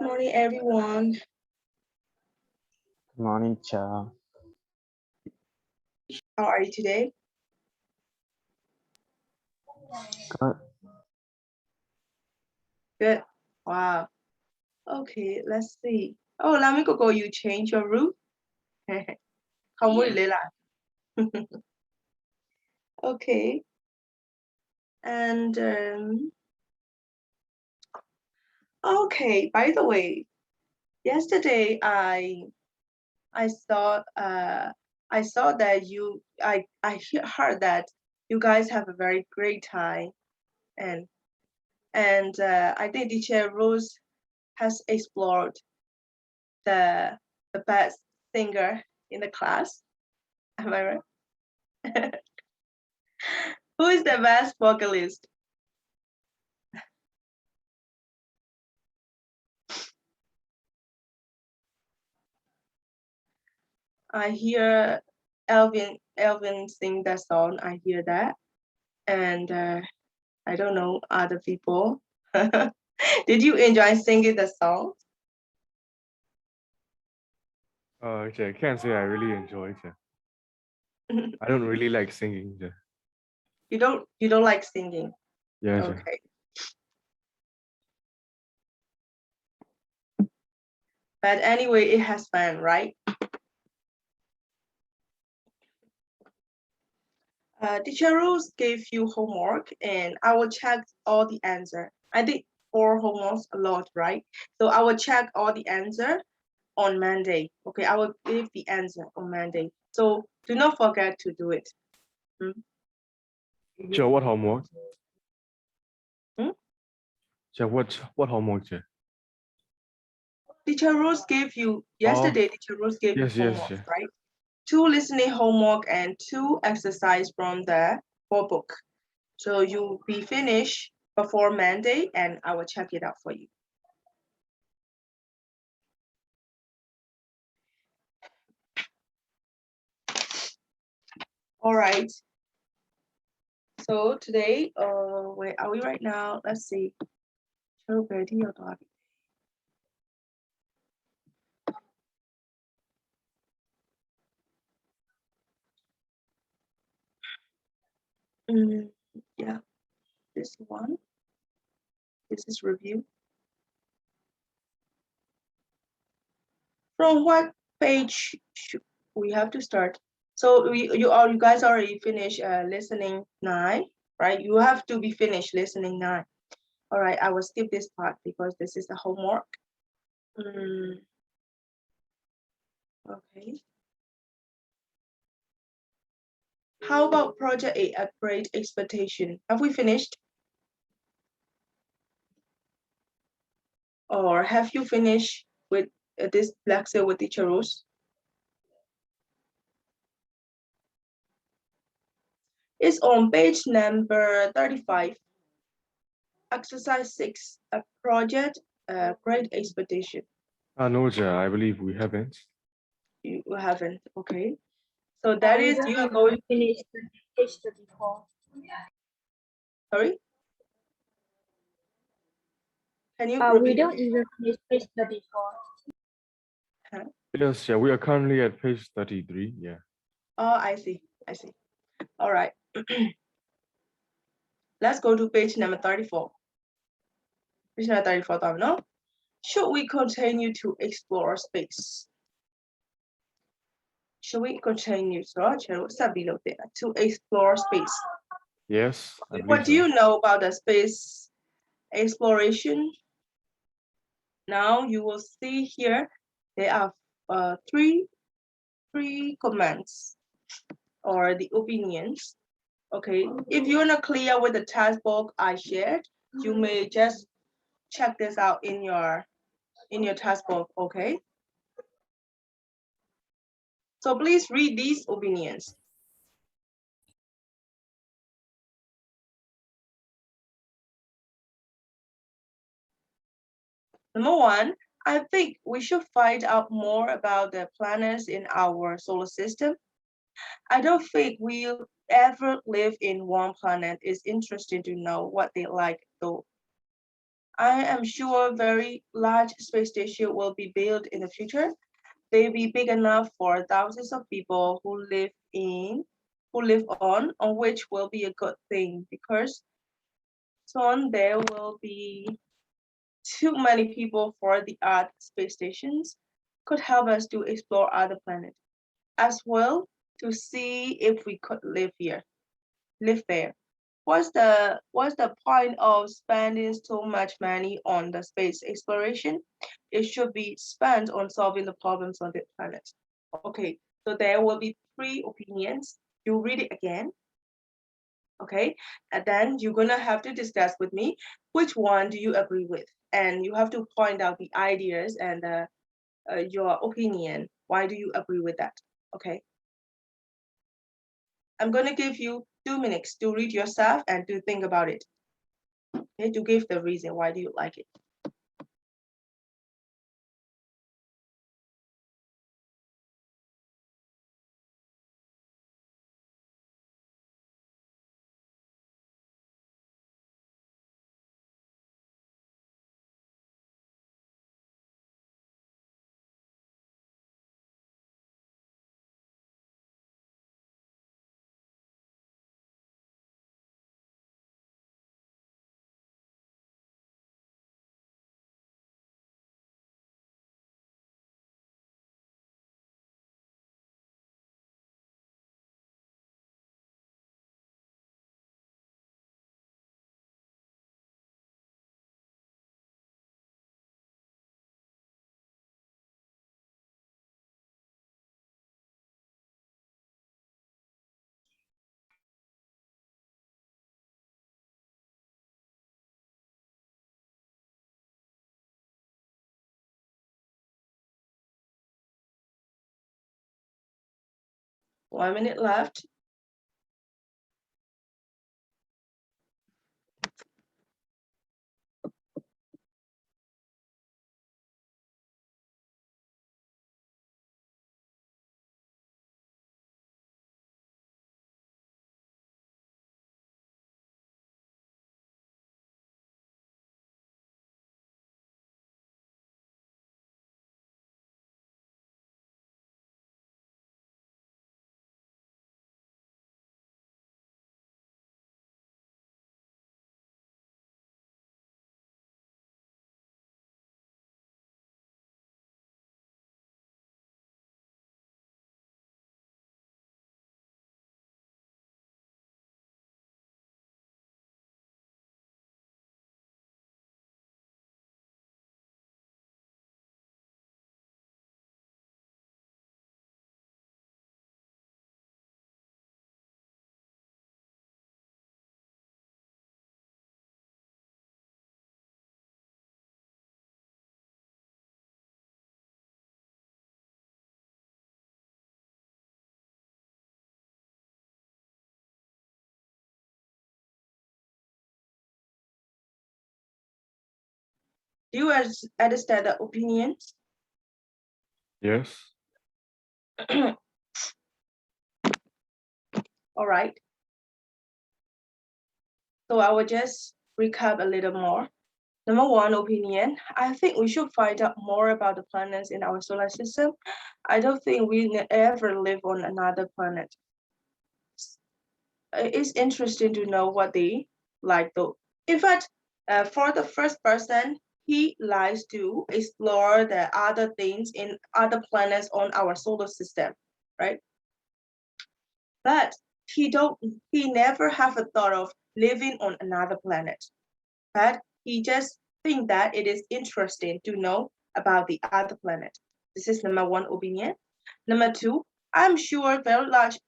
Morning, everyone. Good morning, Cha. How are you today? Good. Good. Wow. Okay, let's see. Oh, let me go. You change your route. Không muốn lấy lại. Okay. And okay. By the way, yesterday I saw that I heard that you guys have a very great time, and I think teacher Rose has explored the best singer in the class. Am I right? Who is the best vocalist? I hear Elvin sing that song. I hear that, and I don't know other people. Did you enjoy singing the song? I can't say I really enjoy it. I don't really like singing. You don't like singing? Yeah. Okay. But anyway, it has fun, right? Teacher Rose gave you homework, and I will check all the answer. I did 4 homeworks a lot, right? So I will check all the answer on Monday. Okay, I will give the answer on Monday. So do not forget to do it. Sure, what homework? Sure, what homework? Teacher Rose gave you yesterday. Teacher Rose gave you homework, yes. right? 2 listening homework and 2 exercise from the book. So you'll be finished before Monday, and I will check it out for you. All right. So today, where are we right now? Let's see. Yeah, this one. This is review. From what page should we have to start? So you guys already finished listening 9, right? You have to be finished listening 9. All right, I will skip this part because this is the homework. Okay. How about project A Great Expectation? Have we finished? Or have you finished with this lecture with teacher Rose? It's on page number 35. Exercise 6, a project, Great Expectation. No, I believe we haven't. You haven't, okay. So that is, you are going to finish page 34. Sorry? Can you We don't even finish page 34. Huh? Yes, we are currently at page 33, yeah. Oh, I see. All right. Let's go to page number 34. Page number 34, no? Should we continue to explore space? Should we continue to explore space? Yes. What do you know about the space exploration? Now you will see here there are three comments or the opinions. Okay, if you're not clear with the textbook I shared, you may just check this out in your textbook. Okay. So please read these opinions. Number 1, I think we should find out more about the planets in our solar system. I don't think we'll ever live in one planet. It's interesting to know what they like though. I am sure very large space station will be built in the future. They'll be big enough for thousands of people who live on which will be a good thing because soon there will be too many people for the Earth space stations could help us to explore other planets as well to see if we could live there. What's the point of spending so much money on the space exploration? It should be spent on solving the problems on the planet. Okay, so there will be three opinions. You read it again. Okay, and then you're gonna have to discuss with me which one do you agree with, and you have to point out the ideas and your opinion. Why do you agree with that? Okay. I'm gonna give you 2 minutes to read yourself and to think about it. Okay, to give the reason why do you like it. One minute left. Do you understand the opinions? Yes. All right. So I will just recap a little more. Number one opinion, I think we should find out more about the planets in our solar system. I don't think we ever live on another planet. It's interesting to know what they like though. In fact, for the first person, he likes to explore the other things in other planets on our solar system, right? But he never have a thought of living on another planet. But he just think that it is interesting to know about the other planet. This is number one opinion. Number two, I'm sure very large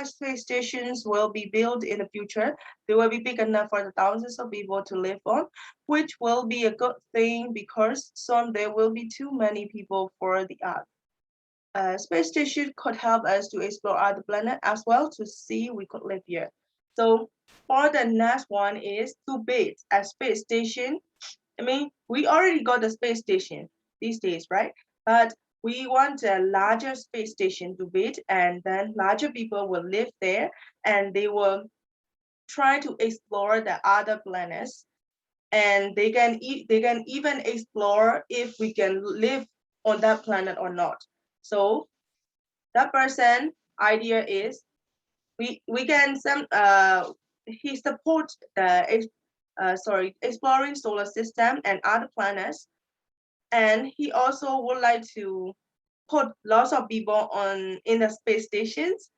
space stations will be built in the future. They will be big enough for the thousands of people to live on, which will be a good thing because soon there will be too many people for the Earth. Space station could help us to explore other planets as well to see we could live here. So for the next one is to build a space station. I mean, we already got the space station these days, right? But we want a larger space station to build, and then larger people will live there, and they will try to explore the other planets. and they can even explore if we can live on that planet or not. So that person idea is we can he supports the exploring solar system and other planets, and he also would like to put lots of people in the space stations.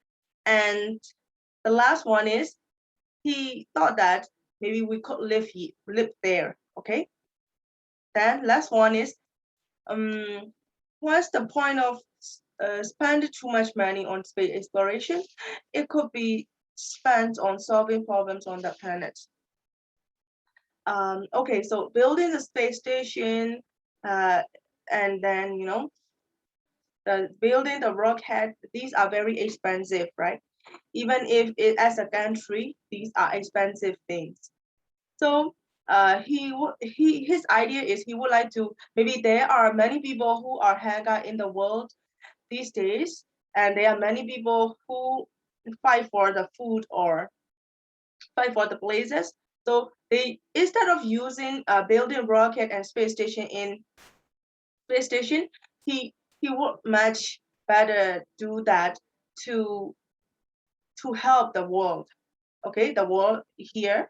And the last one is he thought that maybe we could live there. Okay. Then last one is what's the point of spend too much money on space exploration? It could be spent on solving problems on the planet. Okay, so building the space station, and then building the rocket, these are very expensive, right? Even if as a country, these are expensive things. So his idea is he would like to, maybe there are many people who are hunger in the world these days, and there are many people who fight for the food or fight for the places. So they, instead of using building rocket and space station he would much better do that to help the world. Okay, the world here.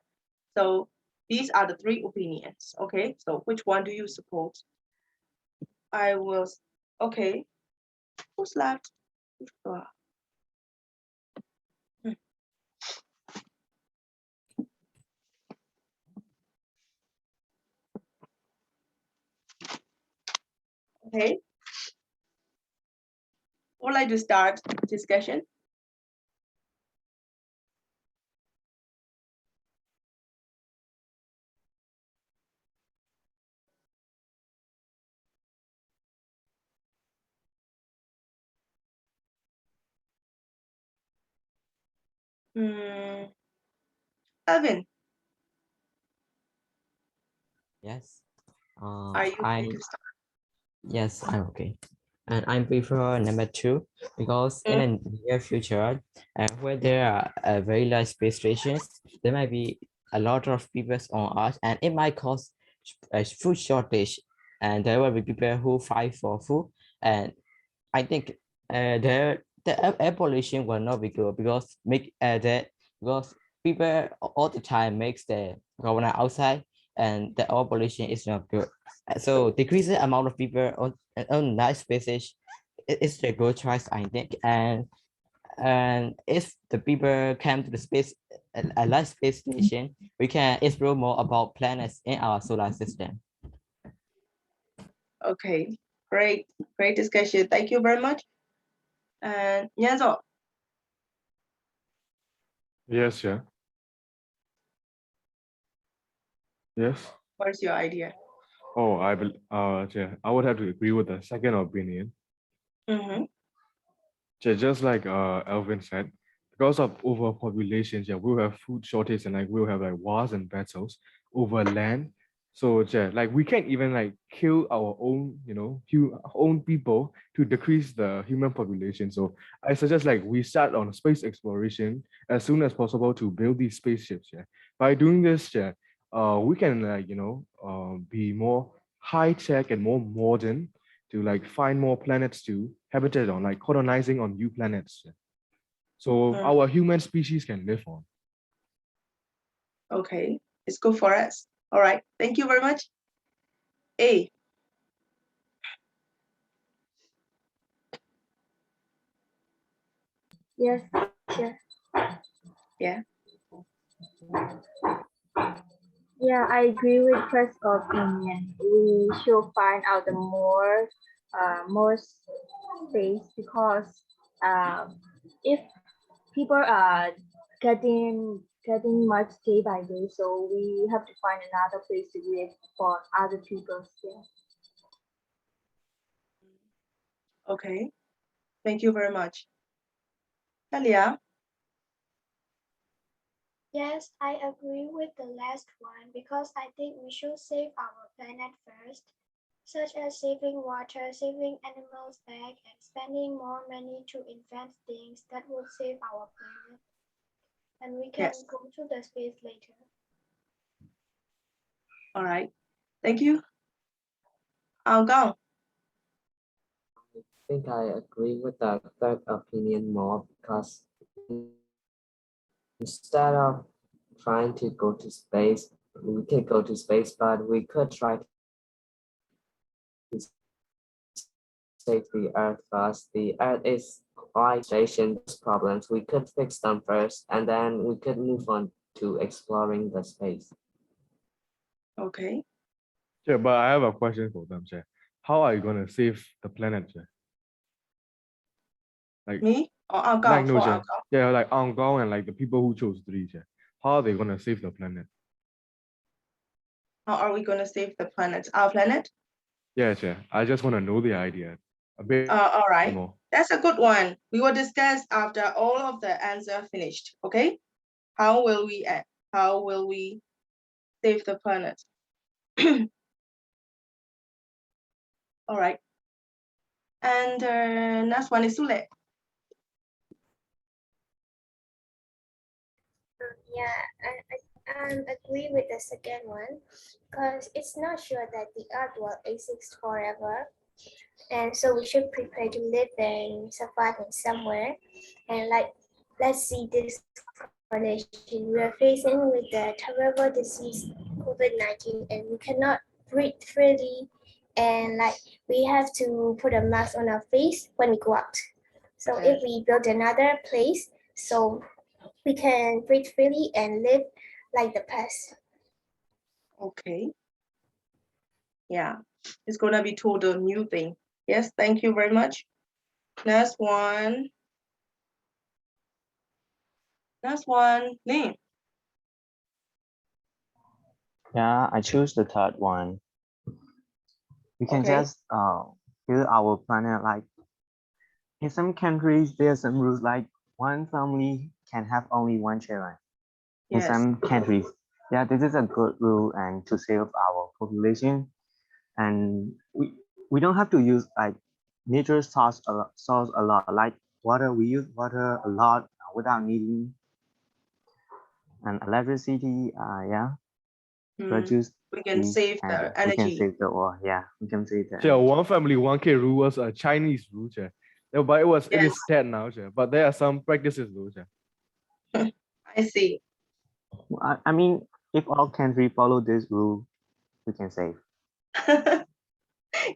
So these are the three opinions. Okay, so which one do you support? I will. Okay, who's left? Okay, would like to start discussion? Alvin, Yes. are you I free to start? Yes, I'm okay. And I prefer number two because in the near future, where there are very large space stations, there might be a lot of people on Earth, and it might cause a food shortage, and there will be people who fight for food. And I think the air pollution will not be good because people all the time makes the corona outside, and the air pollution is not good. So decrease the amount of people on night spaces is a good choice, I think. And if the people come to the space a light space station, we can explore more about planets in our solar system. Okay, great discussion. Thank you very much. And Nyanzo, Yes, yeah. Yes. what's your idea? Oh, yeah, I would have to agree with the second opinion. Mm-hmm. Yeah, just like Alvin said, because of overpopulation, yeah, we'll have food shortage and like we'll have like wars and battles over land. So yeah, like we can't even like kill our own, own people to decrease the human population. So I suggest like we start on space exploration as soon as possible to build these spaceships. Yeah, by doing this, yeah, we can be more high tech and more modern to like find more planets to habitat on, like colonizing on new planets. So our human species can live on. Okay, it's good for us. All right, thank you very much. A. Yes, sure. Yeah. Yeah, I agree with first opinion. We should find out the more space because if people are getting much day by day, so we have to find another place to live for other people still. Okay, thank you very much. Talia. Yes, I agree with the last one because I think we should save our planet first, such as saving water, saving animals back, and spending more money to invent things that will save our planet. And we can Yes. go to the space later. All right. Thank you. I'll go. I think I agree with the third opinion more because instead of trying to go to space, we could go to space, but we could try to save the Earth first. The Earth is quite station problems. We could fix them first, and then we could move on to exploring the space. Okay. Yeah, but I have a question for them, Chair. How are you gonna save the planet, Chair? Like, Me? Or I'll go. like no, For Chair. I'll go. Yeah, like Ang Gong and like the people who chose 3, Chair. How are they gonna save the planet? How are we going to save the planet? Our planet? Yeah, Chair. I just want to know the idea a bit All right. more. That's a good one. We will discuss after all of the answer finished. Okay. How will we save the planet? All right. And next one is Sule. Yeah, I agree with the second one because it's not sure that the earth will exist forever. And so we should prepare to live and survive in somewhere. And like, let's see this condition. We are facing with the terrible disease COVID-19 and we cannot breathe freely. And like, we have to put a mask on our face when we go out. So if we build another place, so we can breathe freely and live like the past. Okay. Yeah, it's gonna be total new thing. Yes, thank you very much. Next one. Name. Yeah, I choose the third one. We can Okay. just build our planet like in some countries there are some rules like one family can have only one child. In Yes. some countries, yeah, this is a good rule and to save our population. And we don't have to use like nature source a lot like water. We use water a lot without needing and electricity. Yeah, produce. We can save the We can energy. save the oil. Yeah, we can save the Chair, energy. one family, 1K rule was a Chinese rule, Chair. Yeah, but it is Yes. dead now, Chair. But there are some practices though, Chair. I see. I mean, if all countries follow this rule, we can save.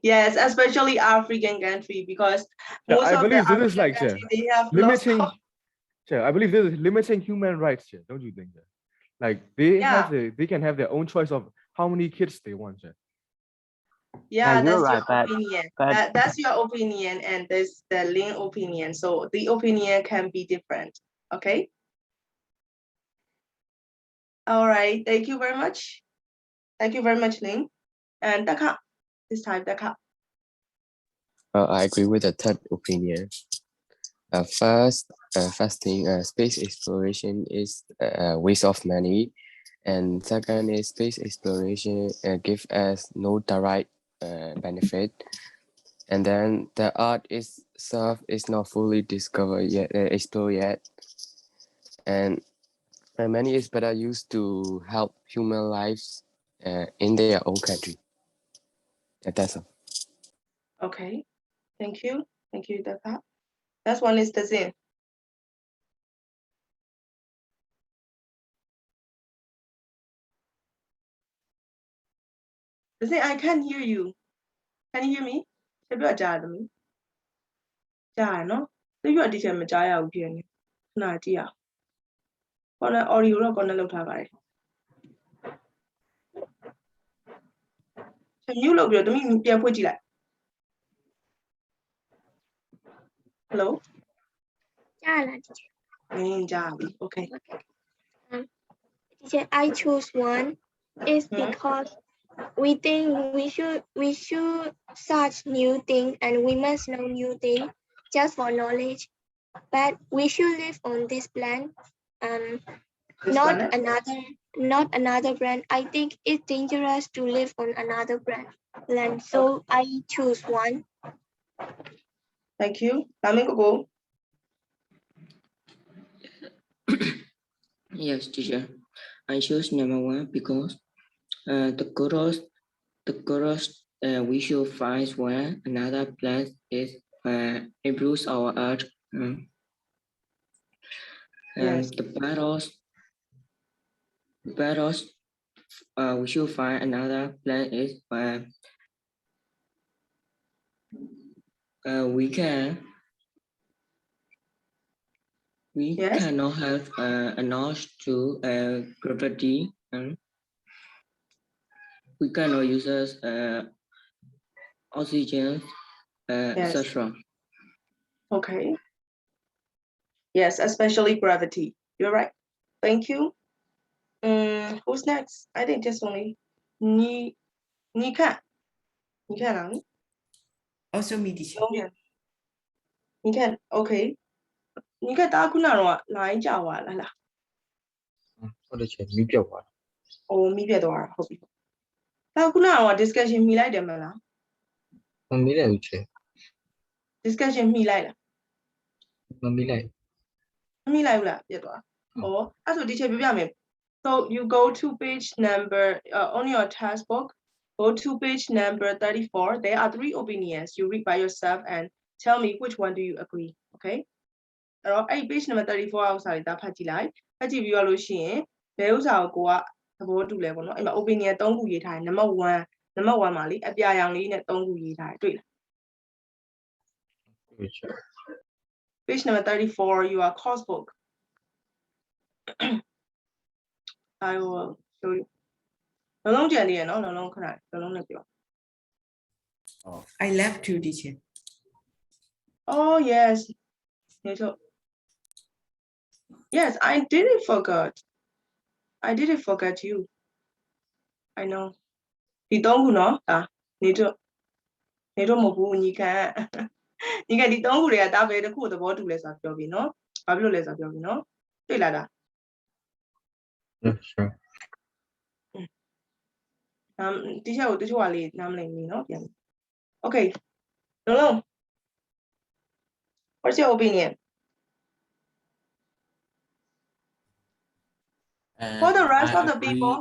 Yes, especially African country because Yeah, most I of the believe this is African like, Chair, country, they have lots limiting. of, Chair, I believe this is limiting human rights, Chair. Don't you think, Chair? Like they Yeah. they can have their own choice of how many kids they want, Chair. yeah, you're that's right, your opinion. but That's your opinion and this the Lin opinion. So the opinion can be different. Okay. All right. Thank you very much. Thank you very much, Lin. And Daka. This time, Daka. I agree with the third opinion. First thing, space exploration is a waste of money, and second is space exploration give us no direct benefit, and then the art itself is not fully discovered yet, explored yet, and money is better used to help human lives in their own country. That's all. Okay. Thank you. Thank you, Daka. Next one is Tazin. Tazin, I can't hear you. Can you hear me? တပြတ်ကြားတယ်မကြားရနော်တပြတ်ဒီချက်မကြားရဘူးဖြစ်နေခဏကြည့်အောင်ကောနော် audio တော့ကောနော်လောက်ထားပါတယ်mute လုပ်ပြီးတော့တမိပြန်ဖွင့်ကြည့်လိုက် hello ကြားလား ကြားပြီ okay teacher, I choose one is because we think we should search new things and we must know new things just for knowledge. But we should live on this planet, This not planet? another brand. I think it's dangerous to live on another brand. So I choose one. Thank you go. Yes, teacher. I choose number one because The chorus we should find where another plant is improves our earth. And Yes. the battles we should find another plant is where we Yes. cannot have a notch to gravity, and we cannot use oxygen, Yes. etc. Okay. Yes, especially gravity. You're right. Thank you. Who's next? I think just only你看啊， Also me, teacher. 你看 OK 你看大家ခုနတော့လိုင်းကြသွားလားလား ဟုတ်တယ်ချေမီးပြတ်သွားတာ အိုးမီးပြတ်သွားတာဟုတ်ပြီဒါခုနကတော့ discussion မိလိုက်တယ်မလား မမီးလိုက်ဘူးချေ discussion မိလိုက်လား မမီးလိုက် မမိလိုက်ဘူးလားပြတ်သွားဩအဲ့ဆိုဒီချက်ပြပြမယ် so you go to page number on your task book go to page number 34 there are 3 opinions you read by yourself and tell me which one do you agree okay အဲ့တော့အဲ့ page number 34အောက်စာလေးဒါဖတ်ကြည့်လိုက်ဖတ်ကြည့်ပြီးတော့လို့ရှိရင်ဘယ်ဥစ္စာကိုကိုကသဘောတူလဲပေါ့နော်အဲ့မှာ opinion 3ခုရေးထားတယ် number 1မှာလေအပြာရောင်လေးနဲ့3ခုရေးထားတယ်တွေ့လား ဟုတ်ချေ page number 34 your course book I will show you လုံးလုံးကြံနေရနော်လုံးလုံးခဏလုံးလုံးနဲ့ပြော I left to teacher. Oh yes yes I didn't forget you I know ဒီ3ခုနော်ဒါနေတော့မဟုတ်ဘူးညီခံညီခံဒီ3ခုတွေကဒါပဲတစ်ခုသဘောတူလဲဆိုတာပြောပြီနော်ဘာဖြစ်လို့လဲဆိုတာပြောပြီနော်တွေ့လားဒါ Yes sure တီချက်ကိုတချို့ကလေးနားမလည်ဘူးနော်ပြန် Okay လုံးလုံး What's your opinion for the rest of the people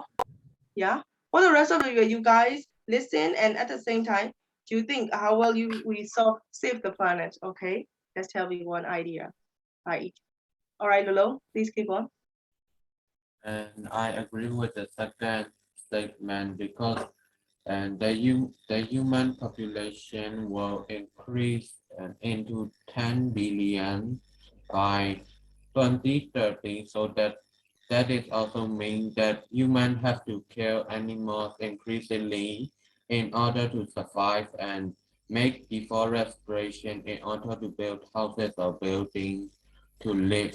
yeah for the rest of the you guys listen and at the same time do you think how will we save the planet okay let's tell me one idea by each all right Lolo please keep on and I agree with the second statement because the human population will increase into 10 billion by 2030 so that is also mean that humans have to kill animals increasingly in order to survive and make deforestation in order to build houses or buildings to live.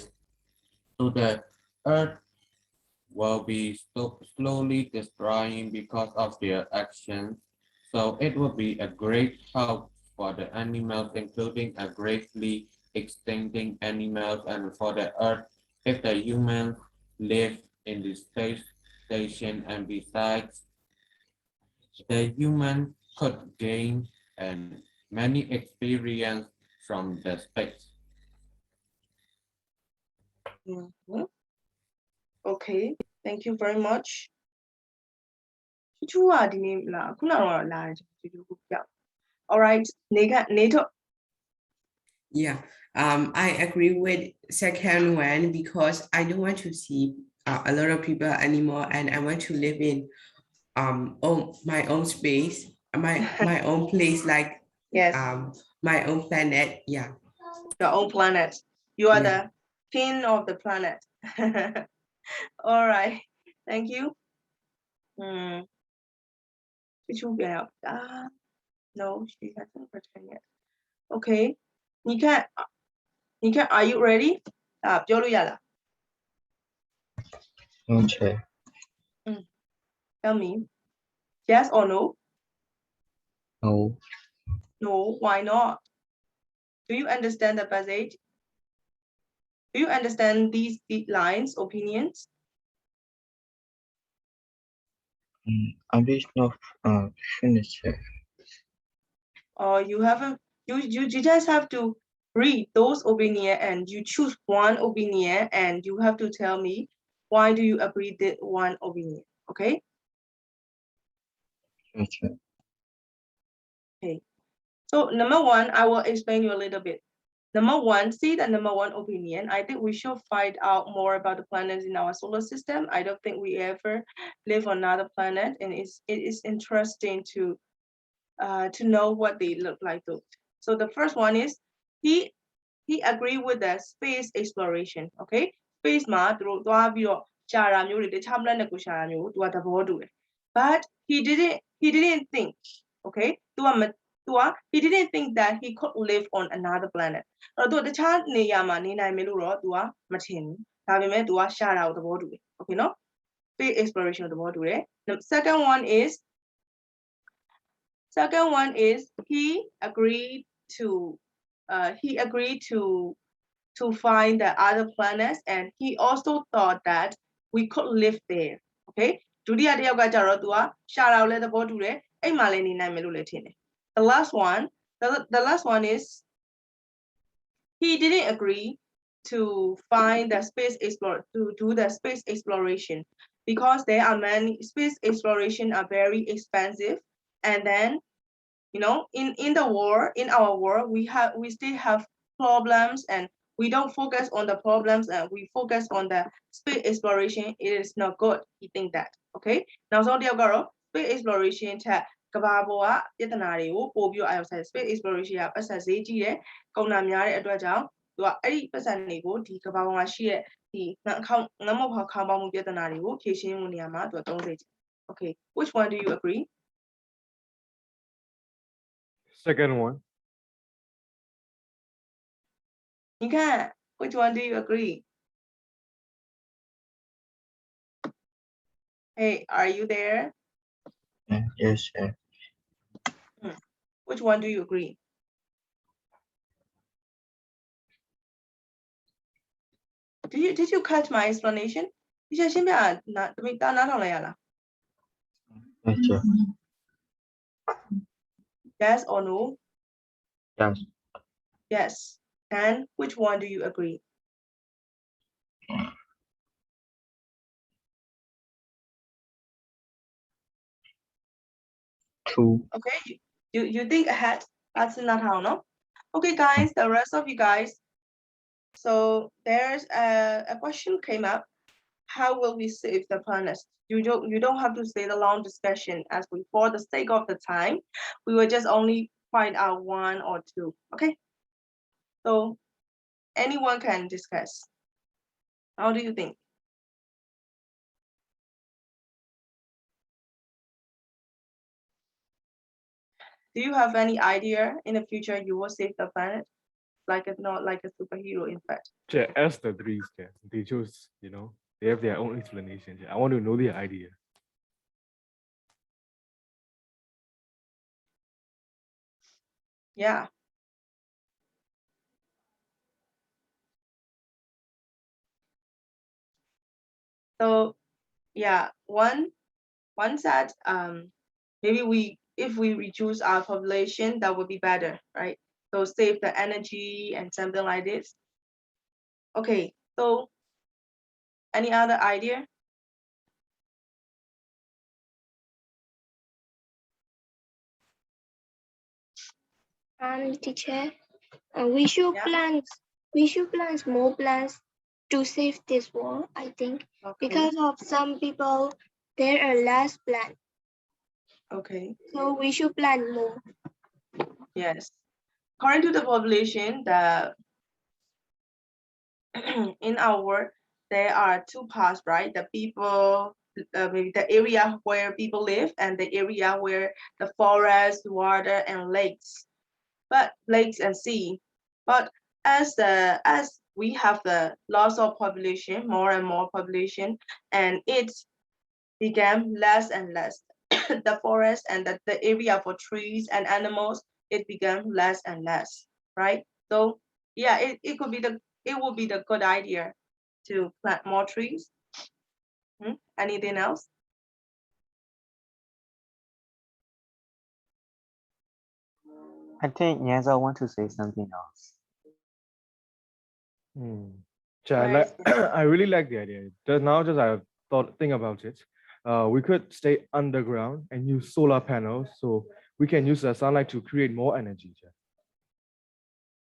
So the earth will be slowly destroying because of their actions. So it will be a great help for the animals, including a greatly extincting animals and for the earth if the humans live in the space station, and besides the human could gain and many experience from the space. Okay thank you very much ချူကဒီနေ့လာခုနကတော့လာတယ်ချူကိုပြောက် all right နေတော့ Yeah, I agree with second one because I don't want to see a lot of people anymore, and I want to live in my own space, my own place, like yes my own planet. Yeah, your own planet you are the king of the planet all right thank you Chu no she hasn't returned yet okay 你看 are you ready ပြောလို့ရလား ဟုတ်ချေ tell me yes or no no no why not do you understand the passage do you understand these lines opinions I'm just not finished yet. Or you haven't you just have to read those opinion and you choose one opinion and you have to tell me why do you agree with one opinion okay Yes, sir. Okay. So number one, I will explain you a little bit. Number one, see the number one opinion. I think we should find out more about the planets in our solar system. I don't think we ever live on another planet, and it is interesting to know what they look like though. So the first one is he agree with the space exploration. Okay, space မှာသူတို့သွားပြီးတော့ရှာတာမျိုးတွေတခြား planet ကိုရှာတာမျိုးသူကသဘောတူတယ် but he didn't think. Okay, he didn't think that he could live on another planet. အဲ့တော့သူတခြားနေရာမှာနေနိုင်မယ်လို့တော့သူကမထင်ဘူးဒါပေမဲ့သူကရှာတာကိုသဘောတူတယ် okay နော် space exploration ကိုသဘောတူတယ် the second one is he agreed to find the other planets, and he also thought that we could live there. Okay, ဒုတိယတစ်ယောက်ကကြတော့သူကရှာတာကိုလည်းသဘောတူတယ်အဲ့မှာလည်းနေနိုင်မယ်လို့လည်းထင်တယ် the last one is he didn't agree to find the to do the space exploration because there are many space exploration are very expensive, and then you know in our world we still have problems, and we don't focus on the problems and we focus on the space exploration. It is not good. He think that. Okay, now so the space exploration ထက်ကဘာပေါ်ကပြဿနာတွေကိုပို့ပြီးအာရုံစိုက် space exploration ကပတ်စံဈေးကြီးတယ်ကုန်တာများတဲ့အတွက်ကြောင့်သူကအဲ့ဒီပတ်စံတွေကိုဒီကဘာပေါ်မှာရှိတဲ့ဒီငမောက်ခေါင်းပေါင်းမှုပြဿနာတွေကိုဖြေရှင်းမှုနေရာမှာသူကသုံးစေချင် Okay, which one do you agree? Second one. Nika, which one do you agree? Hey, are you there? Yes, sir. Which one do you agree? Did you catch my explanation? Yes or no? Yes. Yes. And which one do you agree? Two. Okay, you think ahead. That's not how, no? Okay, guys, the rest of you guys. So there's a question came up. How will we save the planet? You don't have to say the long discussion as we, for the sake of the time, we will just only find out one or two. Okay. So anyone can discuss. How do you think? Do you have any idea in the future you will save the planet? Like it's not like a superhero, in fact. Yeah, as the threes, they choose, they have their own explanation. I want to know their idea. Yeah. So yeah, one said maybe if we reduce our population, that would be better, right? So save the energy and something like this. Okay, so any other idea? Teacher, we should plant more plants to save this world, I think. Okay. Because of some people, there are less plants. Okay. So we should plant more. Yes. According to the population, in our world, there are two parts, right? The people, maybe the area where people live and the area where the forest, water, and lakes and sea. But as we have the loss of population, more and more population, and it became less and less. The forest and the area for trees and animals, it became less and less, right? So yeah, it would be the good idea to plant more trees. Anything else? I think Nyanza want to say something else. I really like the idea. Just I think about it. we could stay underground and use solar panels, so we can use the sunlight to create more energy.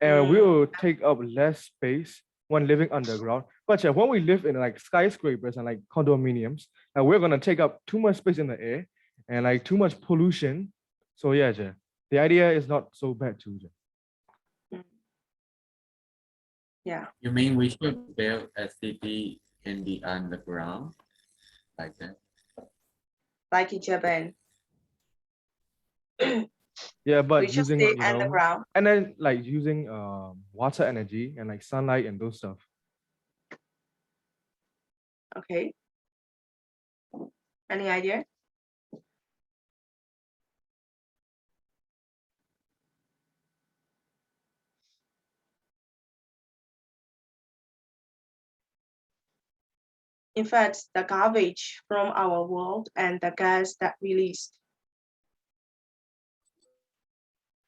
And we will take up less space when living underground. But when we live in like skyscrapers and like condominiums, we're gonna take up too much space in the air and like too much pollution. So yeah, the idea is not so bad too. Yeah. You mean we should build a city in the underground like that? Like in Japan. Yeah, but We should using stay underground. and then like using water energy and like sunlight and those stuff. Okay. Any idea? In fact, the garbage from our world and the gas that released.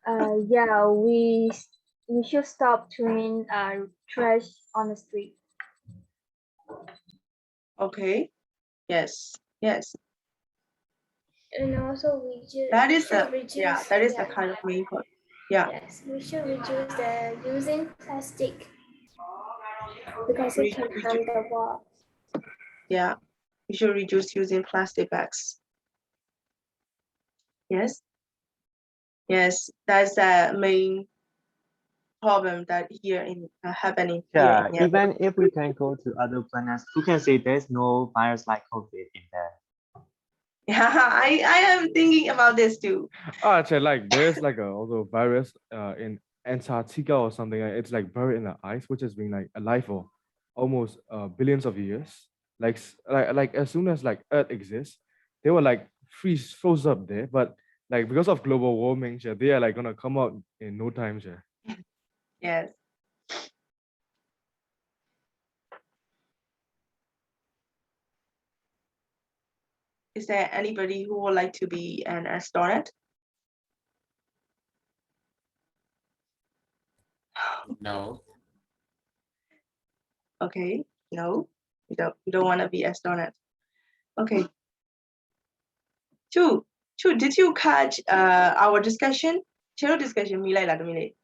Yeah, we should stop throwing trash on the street. Okay. Yes. Yes. And also we should, That is should the reduce, that is the kind of main point. Yeah. Yes, we should reduce the using plastic because it can harm the world. Yeah. We should reduce using plastic bags. Yes. Yes, that's the main problem that here in happening here. Yeah, in Myanmar. even if we can go to other planets, we can say there's no virus like COVID in there. Yeah, I am thinking about this too. Like there's like also virus in Antarctica or something. It's like buried in the ice, which has been like alive for almost billions of years. Like as soon as like Earth exists, they were like froze up there. But like because of global warming, they are like gonna come out in no time. Yes. Is there anybody who would like to be an astronaut? No. Okay, no, you don't want to be astronaut. Okay. Chu, did you catch our discussion? Channel discussion, Milay la Milay.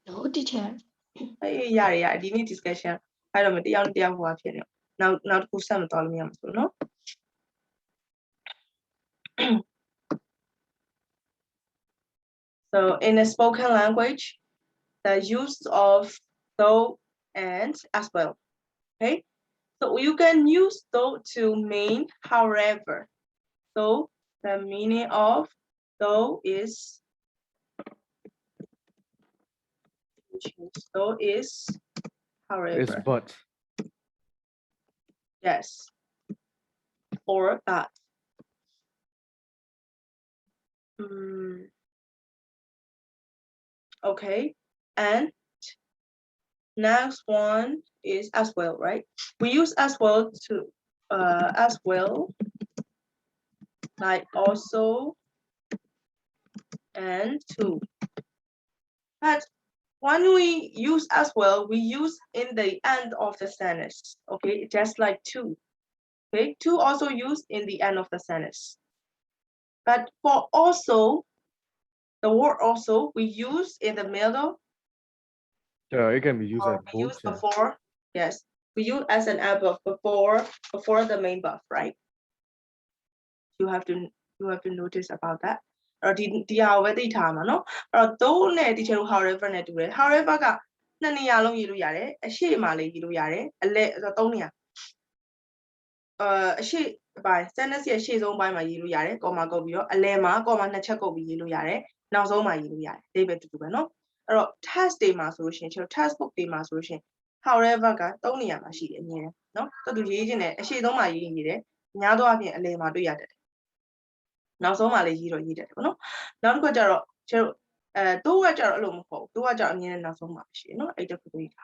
No, teacher. Yeah,ဒီနေ့ discussion အဲ့တော့မတရားတယောက်ဟိုပါဖြစ်နေနောက်တစ်ခုဆက်မတော်လို့မရမှာဆိုနော် So in a spoken language, the use of though and as well. Okay, so you can use though to mean however. So the meaning of though is however. It's but. Yes. Or that. Okay, and next one is as well, right? We use as well to as well, like also and to. But when we use as well, we use in the end of the sentence. Okay, just like to. Okay, to also used in the end of the sentence. But for also, the word also we use in the middle. Yeah, it can be used Or as we both. use before. Yes, we use as an adverb before the main verb, right? You have to notice about that. အဲ့တော့ဒီဟာကိုပဲသိထားမှာเนาะအဲ့တော့ though နဲ့ teacher တို့ however နဲ့တူတယ် however ကနှစ်နေရာလုံးရေးလို့ရတယ်အရှိမလေးရေးလို့ရတယ်အလဲဆိုတော့သုံးနေရာအရှိပိုင်း sentence ရဲ့ရှေ့ဆုံးပိုင်းမှာရေးလို့ရတယ် comma ကုတ်ပြီးတော့အလဲမှာ comma နှစ်ချက်ကုတ်ပြီးရေးလို့ရတယ်နောက်ဆုံးမှာရေးလို့ရတယ်အဓိပ္ပာယ်တူတူပဲเนาะအဲ့တော့ test တွေမှာဆိုလို့ရှိရင်ကျွန်တော် test book တွေမှာဆိုလို့ရှိရင် however ကသုံးနေရာမှာရှိတယ်အမြင်เนาะတူတူရေးခြင်းနဲ့အရှိဆုံးမှာရေးတယ်များသောအားဖြင့်အလဲမှာတွေ့ရတယ်နောက်ဆုံးမှာလည်းရေးတော့ရေးတတ်တယ်ပေါ့နော်နောက်တစ်ခုကျတော့ကျွန်တော်တိုးကကျတော့အဲ့လိုမဟုတ်ဘူးတိုးကကျတော့အမြင်နဲ့နောက်ဆုံးမှာရှိတယ်နော်အဲ့တစ်ခုတွေ့တာ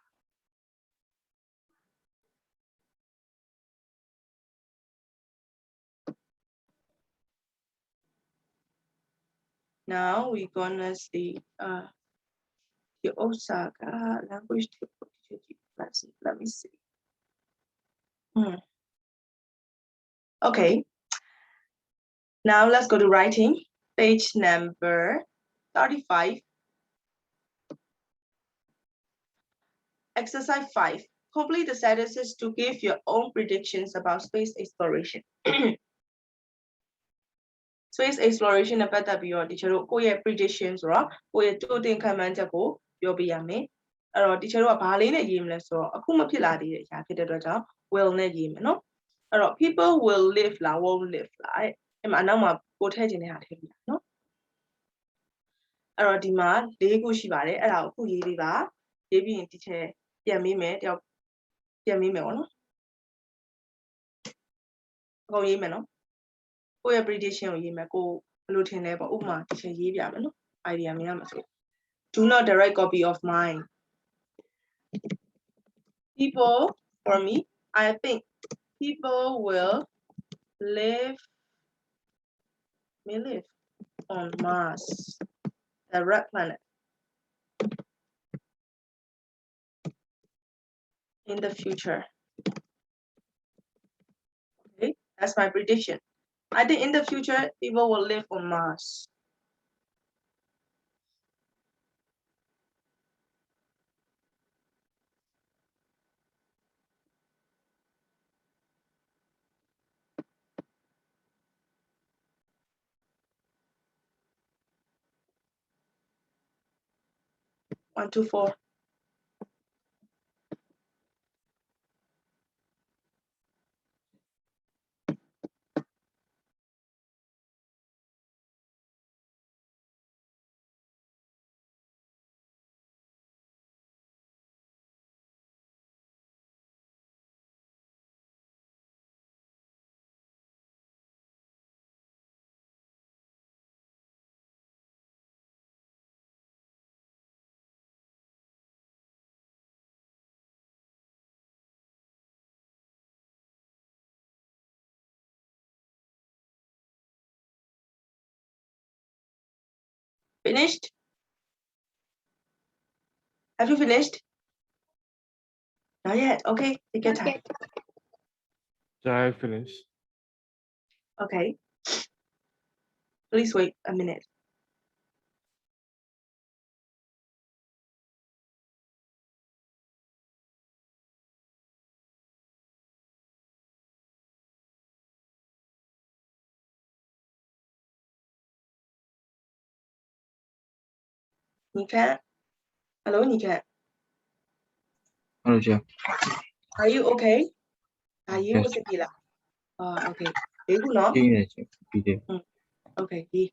Now we gonna see the Osaka language. Let me see. Okay. Now let's go to writing. Page number 35. Exercise 5. Complete the sentences to give your own predictions about space exploration. Space exploration နဲ့ပတ်သက်ပြီးတော့ teacher တို့ကိုယ့်ရဲ့ prediction ဆိုတော့ကိုယ့်ရဲ့ကြိုတင်ခန့်မှန်းချက်ကိုပြောပြရမယ်။အဲ့တော့ teacher တို့ကဘာလေးနဲ့ရေးမလဲဆိုတော့အခုမဖြစ်လာသေးတဲ့အရာဖြစ်တဲ့အတွက်ကြောင့် will နဲ့ရေးမယ်နော်။အဲ့တော့ people will live လား won't live လားအဲ့မှာအနောက်မှာကိုထည့်ခြင်းတဲ့ဟာထည့်ပြရနော်။အဲ့တော့ဒီမှာ၄ခုရှိပါတယ်အဲ့ဒါကိုအခုရေးပေးပါ။ရေးပြီးရင် teacher ပြန်မေးမယ်တယောက်ပြန်မေးမယ်ပေါ့နော်။အကုန်ရေးမယ်နော်။ကိုယ့်ရဲ့ prediction ကိုရေးမယ်ကိုဘယ်လိုထင်လဲပေါ့ဥပမာ teacher ရေးပြမယ်နော်။ idea မြင်ရမှာဆို do not direct copy of mine people for me I think people will live on Mars the red planet in the future okay that's my prediction I think in the future people will live on Mars One, two, four. Finished? Have you finished? Not yet. Okay, take your time. I finished. Okay. Please wait a minute. Nika? Hello, Nika. Hello, Jeff. Are you okay? Are you Yes. okay? Okay. Để của nó. Yes, be there. Okay, đi.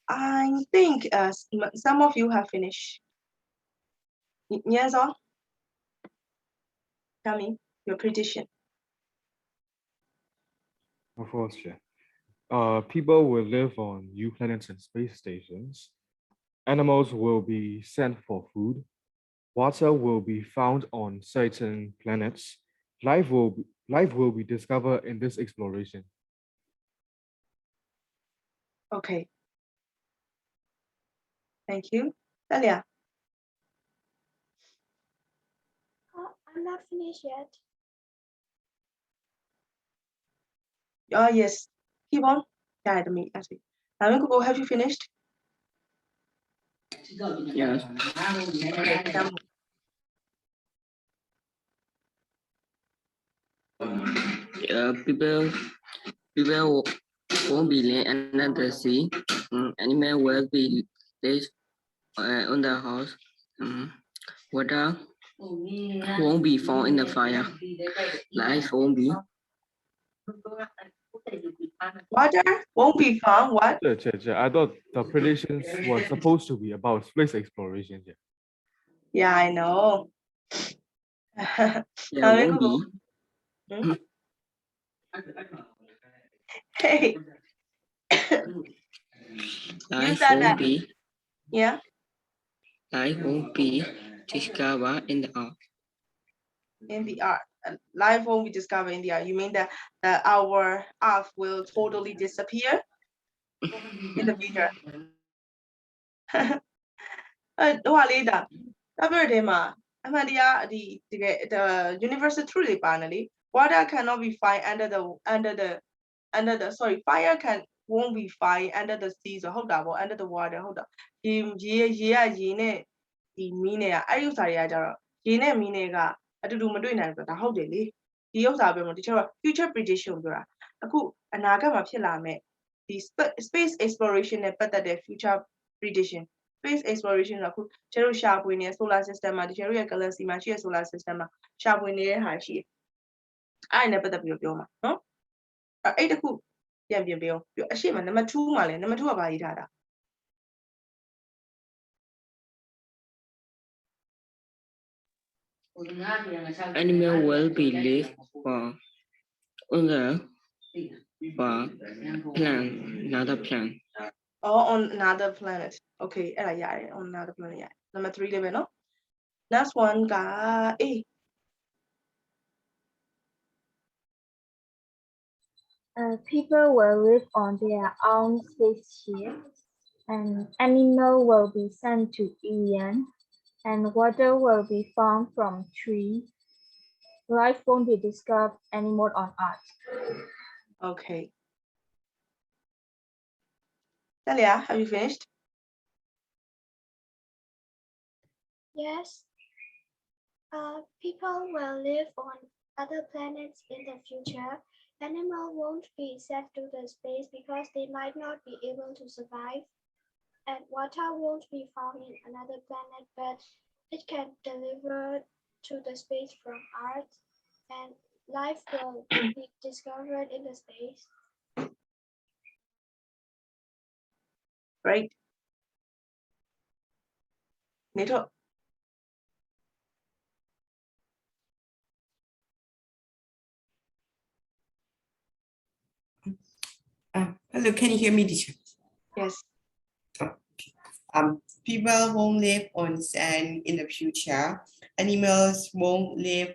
I think some of you have finished. Yes, all. Tell me your prediction. Of course, yeah. People will live on new planets and space stations. Animals will be sent for food. Water will be found on certain planets. Life will be discovered in this exploration. Okay. Thank you. Dalia. I'm not finished yet. Oh, yes. Keep on. Yeah, me. Actually. Now, have you finished? Yes. Okay, tell me. People won't be late under the sea. Animal will be live on the house. Water won't be found in the fire. Life won't be. Water won't be found. What? I thought the predictions was supposed to be about space exploration. Yeah. Yeah, I know. There won't Google. be. Hey, Life said won't that. be. Yeah. Life won't be discovered in the earth. In the art, life won't be discovered in the art. You mean that our earth will totally disappear in the future? ဟိုဟာလေးဒါပြောတဲ့မှာအမှန်တရားဒီတကယ် the universal truth တွေပါနေလေ water cannot be found under the sorry fire won't be found under the sea ဆိုဟုတ်တာပေါ့ under the water ဟုတ်တာရေနဲ့ဒီမီးနဲ့အဲ့ဒီဥစ္စာတွေကကြတော့ရေနဲ့မီးနဲ့ကအတူတူမတွေ့နိုင်ဘူးဆိုတာဟုတ်တယ်လေဒီဥစ္စာပြောမှာတချို့က future prediction ကိုပြောတာအခုအနာဂတ်မှာဖြစ်လာမဲ့ဒီ space exploration နဲ့ပတ်သက်တဲ့ future prediction space exploration ကအခုကျတို့ရှာဖွေနေတဲ့ solar system မှာကျတို့ရဲ့ galaxy မှာရှိတဲ့ solar system မှာရှာဖွေနေတဲ့ဟာရှိတယ်အဲ့ဒါနဲ့ပတ်သက်ပြီးပြောမှာနော်အဲ့တခုပြန်ပြောအရှိမနံပါတ်2မှာလဲနံပါတ်2ကဘာရေးထားတာ Animal will be live for on the plant, another plant. or on another planet okay အဲ့ဒါရတယ် on another planet ရတယ် number 3လေးပဲနော် last one ကအေး people will live on their own spaceship, and animal will be sent to alien, and water will be found from trees. Life won't be discovered anymore on Earth. Okay. Talia, have you finished? Yes. People will live on other planets in the future. Animals won't be sent to the space because they might not be able to survive. And water won't be found in another planet, but it can deliver to the space from Earth. And life will be discovered in the space. Right. Nito. Hello, can you hear me, teacher? Yes. People won't live on sand in the future. Animals won't live.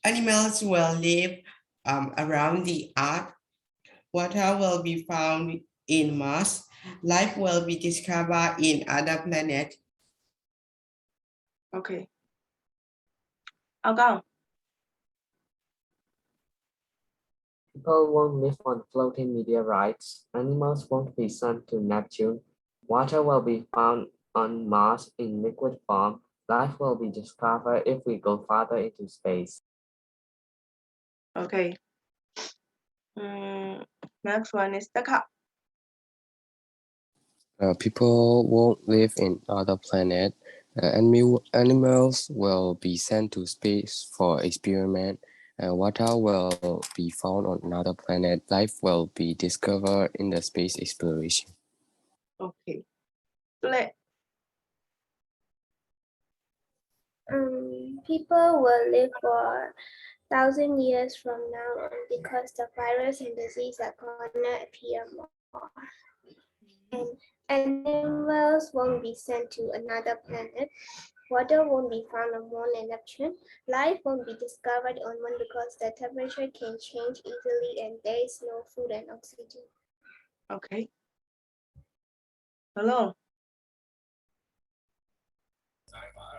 Animals will live around the earth. Water will be found in Mars. Life will be discovered in other planets. Okay. I'll go. People won't live on floating meteorites. Animals won't be sent to Neptune. Water will be found on Mars in liquid form. Life will be discovered if we go farther into space. Okay. Next one is the cup. People won't live in other planets. Animals will be sent to space for experiment. Water will be found on another planet. Life will be discovered in the space exploration. Okay. Play. People will live for 1,000 years from now on because the virus and disease are gonna appear more. And animals won't be sent to another planet. Water won't be found on Moon and Neptune. Life won't be discovered on Moon because the temperature can change easily and there is no food and oxygen. Okay. Hello.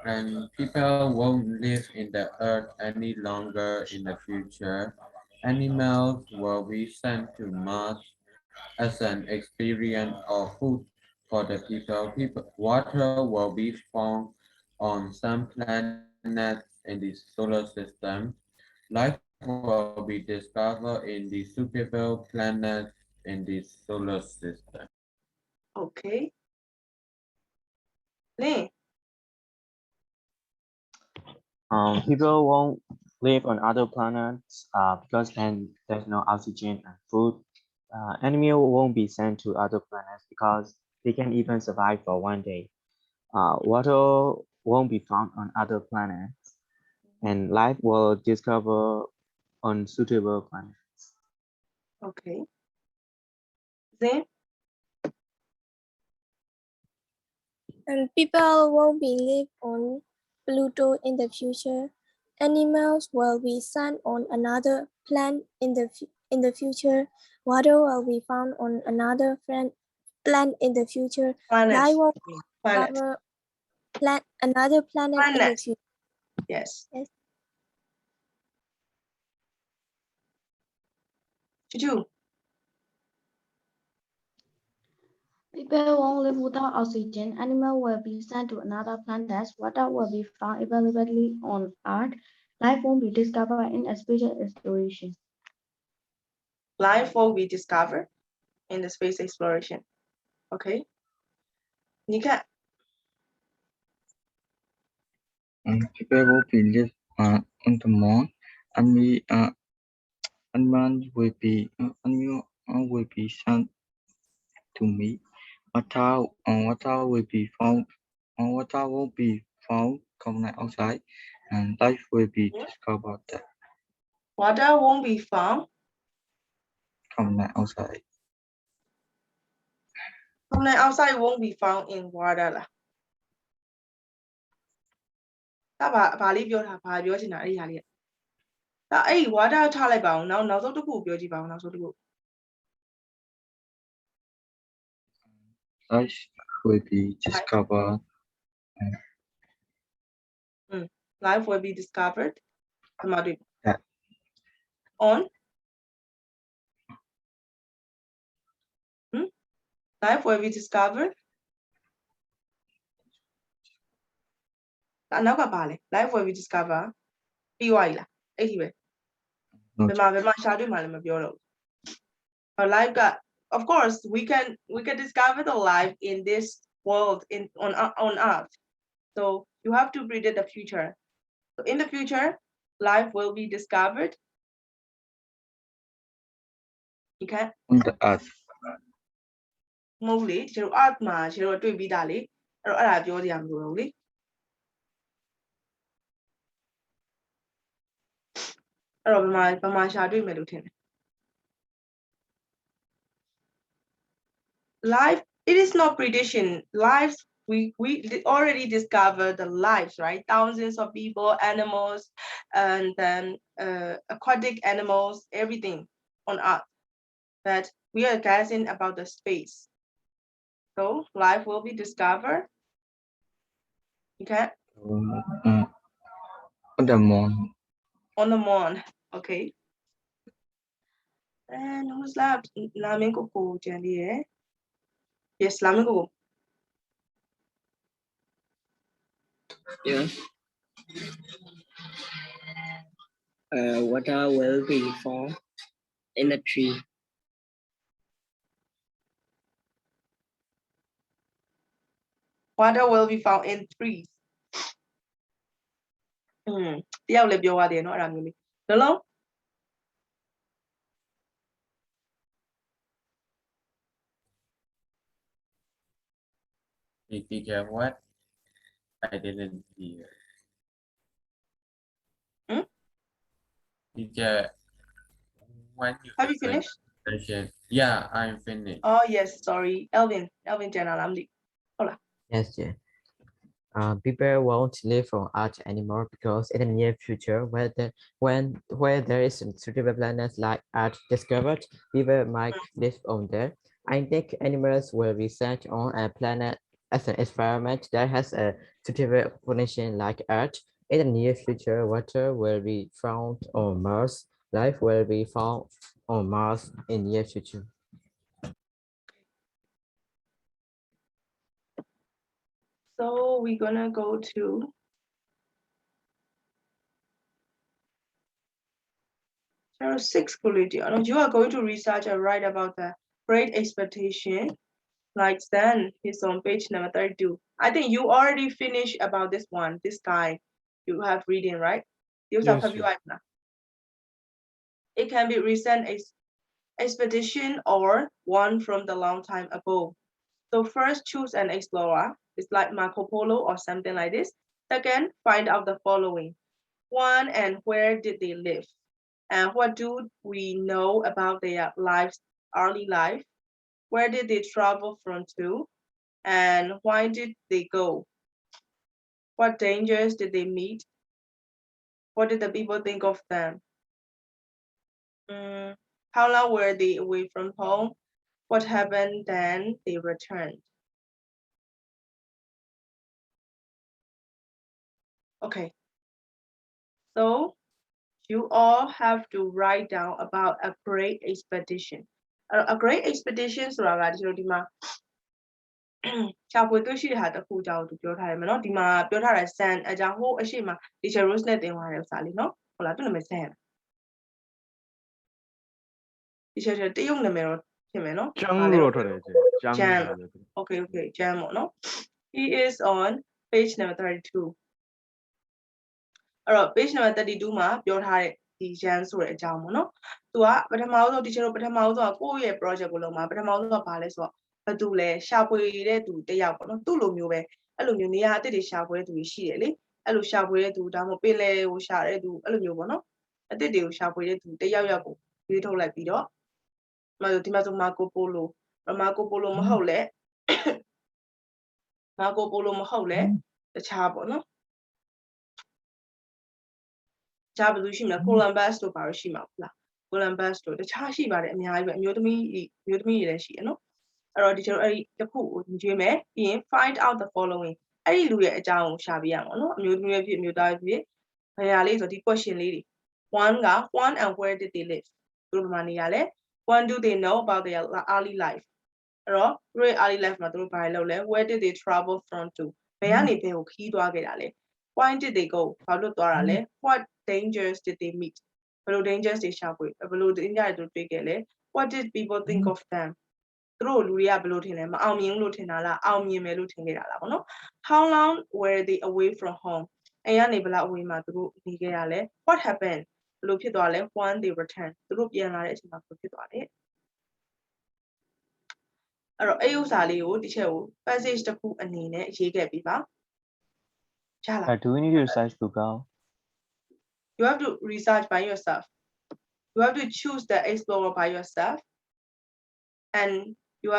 And people won't live in the earth any longer in the future. Animals will be sent to Mars as an experience or food for the people, water will be found on some planets in the solar system. Life will be discovered in the suitable planets in the solar system. Okay. Lin, People won't live on other planets because then there's no oxygen and food. Animals won't be sent to other planets because they can even survive for one day. Water won't be found on other planets, and life will discover on suitable planets. okay. Zane, And people won't be live on Pluto in the future. Animals will be sent on another planet in the future. Water will be found on another planet in the future. planet. Life will Planet. cover another planet in the Planet. future. Yes. Yes. Juju, People won't live without oxygen. Animals will be sent to another planet. Water will be found availably on Earth. Life won't be discovered in a space exploration. life will be discovered in the space exploration. Okay. Nika, People will be live on the moon, and we animals will be sent to me. Water will be found. Water will be found carbon dioxide, and life will be discovered there. water won't be found. Carbon dioxide. Carbon dioxide won't be found in water လားဒါဘာလေးပြောတာဘာပြောချင်တာအဲ့ဒီဟာလေးဒါအဲ့ water ထားလိုက်ပါအောင်နောက်ဆုံးတစ်ခုပြောကြည့်ပါအောင်နောက်ဆုံးတစ်ခု Life will be discovered. Life will be discovered ဒီမှာတွေ့ Yeah. on life will be discovered အနောက်ကပါလေ life will be discovered ပြီးသွားပြီလားအဲ့ဒီပဲဘယ်မှာရှာတွေ့မှလည်းမပြောတော့ဘူး life က of course we can discover the life in this world on earth so you have to predict the future so in the future life will be discovered okay On the earth. မဟုတ်လေကျွန်တော် earth မှာကျွန်တော်တွေ့ပြီးသားလေအဲ့ဒါပြောစရာမလိုတော့ဘူးလေအဲ့တော့ဘယ်မှာရှာတွေ့မယ်လို့ထင်တယ် life it is not prediction lives we already discovered the lives right thousands of people animals and then aquatic animals everything on earth but we are guessing about the space so life will be discovered okay On the moon. on the moon okay and who's left Lamin Coco yes Lamin Coco Yes. Water will be found in a tree. water will be found in trees တယောက်လည်းပြောရတယ်เนาะအဲ့ဒါမျိုးလေးလုံးလုံး Teacher, what? I didn't hear. Teacher, when you have you finished session, yeah, I'm finished. oh yes sorry Elvin Jenna Lamli hola Yes, yeah. People won't live on Earth anymore because in the near future, where there is suitable planets like Earth discovered, people might live on there. I think animals will be sent on a planet as an experiment that has a suitable condition like Earth. In the near future, water will be found on Mars. Life will be found on Mars in near future. So we're gonna go to chapter 6 quality. You are going to research and write about the great expectation. Like then it's on page number 32. I think you already finished about this one, this guy. You have reading, right? Yes, yes. It can be recent expedition or one from the long time ago. So first choose an explorer. It's like Marco Polo or something like this. Second, find out the following. One, and where did they live? And what do we know about their lives, early life? Where did they travel from to? And why did they go? What dangers did they meet? What did the people think of them? How long were they away from home? What happened then they returned? Okay. So you all have to write down about a great expedition. A great expedition ဆိုတာကဒီလိုဒီမှာရှာဖွေတွေ့ရှိတဲ့ဟာတစ်ခုအကြောင်းသူပြောထားတယ်မနော်ဒီမှာပြောထားတဲ့ San အကြောင်းဟိုအရှိမ Teacher Rose နဲ့တင်သွားတဲ့ဥစားလေးနော်ဟုတ်လားသူ့နာမည် San Teacher တရုတ်နာမည်တော့ဖြစ်မယ်နော် Chang လို့ထွက်တယ်ကျန် Jan Okay Jan ပေါ့နော် He is on page number 32အဲ့တော့ page number 32မှာပြောထားတဲ့ဒီ Jan ဆိုတဲ့အကြောင်းပေါ့နော်သူကပထမဆုံး teacher တို့ပထမဆုံးကိုယ့်ရဲ့ project ကိုလုံးမှာပထမဆုံးကဘာလဲဆိုတော့ဘယ်သူလဲရှာဖွေတဲ့သူတယောက်ပေါ့နော်သူ့လိုမျိုးပဲအဲ့လိုမျိုးနေရာအသစ်တွေရှာဖွေတဲ့သူရှိတယ်လေအဲ့လိုရှာဖွေတဲ့သူဒါမှမဟုတ်ပင်လယ်ကိုရှာတဲ့သူအဲ့လိုမျိုးပေါ့နော်အသစ်တွေကိုရှာဖွေတဲ့သူတယောက်ယောက်ကိုရွေးထုတ်လိုက်ပြီးတော့ဒီမှာဆိုမာကိုပိုလိုမဟုတ်လဲမာကိုပိုလိုမဟုတ်လဲတခြားပေါ့နော်တခြားဘယ်သူရှိမလဲ Columbus တို့ပါလို့ရှိမှာဟုတ်လား Columbus တို့တခြားရှိပါတယ်အများကြီးပဲအမျိုးသမီးတွေလည်းရှိရနော်အဲ့တော့ဒီကျွန်တော်အဲ့ဒီတစ်ခုကိုညွှန်မယ်ပြီးရင် find out the following အဲ့ဒီလူရဲ့အကြောင်းကိုရှာပြရမှာနော်အမျိုးသမီးရဲ့ဖြစ်အမျိုးသားရဲ့ဖြစ်ဘယ်ဟာလေးဆိုဒီ question လေးတွေ one and where did they live သူတို့ဘယ်မှာနေရလဲ one do they know about their early life အဲ့တော့သူတို့ရဲ့ early life မှာသူတို့ဘာလုပ်လဲ where did they travel from to ဘယ်ကနေဘယ်ကိုခီးသွားခဲ့တာလဲ why did they go ဘာလို့သွားတာလဲ what dangers did they meet ဘယ်လို dangers တွေရှာဖွေဘယ်လို danger တွေတွေ့ခဲ့လဲ what did people think of them သူတို့လူတွေကဘယ်လိုထင်လဲမအောင်မြင်လို့ထင်တာလားအောင်မြင်မယ်လို့ထင်ခဲ့တာလားပေါ့နော် how long were they away from home အိမ်ကနေဘယ်လောက်အဝေးမှာသူတို့နေခဲ့ရလဲ what happened ဘယ်လိုဖြစ်သွားလဲ when they returned သူတို့ပြန်လာတဲ့အချိန်မှာဘယ်လိုဖြစ်သွားလဲအဲ့တော့အဲ့ဥစ္စာလေးကိုဒီချက်ကို passage တစ်ခုအနေနဲ့ရေးခဲ့ပြီးပါရလား Do we need to research Google? You have to research by yourself. You have to choose the explorer by yourself. And you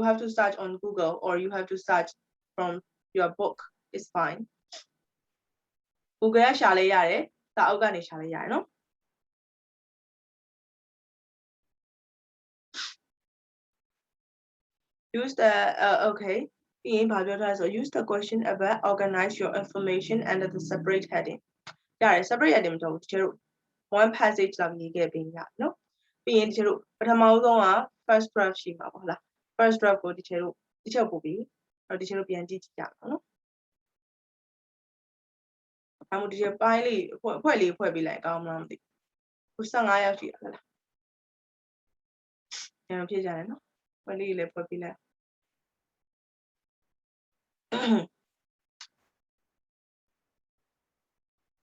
have to search on Google or you have to search from your book. It's fine. Google ရှာလဲရတယ်စာအုပ်ကနေရှာလဲရတယ်နော် Use the okay. Use the question about organize your information under the separate heading. Yeah, separate heading တော့ဒီလို one passage လောက်ရေးခဲ့ပြီးရနော်ပြီးရင်ဒီလိုပထမဆုံးက first draft ရှိမှာပေါ့ဟုတ်လား first draft ကိုဒီချက်ပို့ပြီးတော့ဒီချက်လိုပြန်ကြည့်ကြအောင်နော်အမှုဒီချက်ပိုင်းလေးဖွဲ့လေးဖွဲ့ပြီးလိုက်ကောင်းမလားမသိဘူး15ရောက်ရှိရလားပြန်ဖြစ်ကြတယ်နော်ဖွဲ့လေးလည်းဖွဲ့ပြီးလိုက်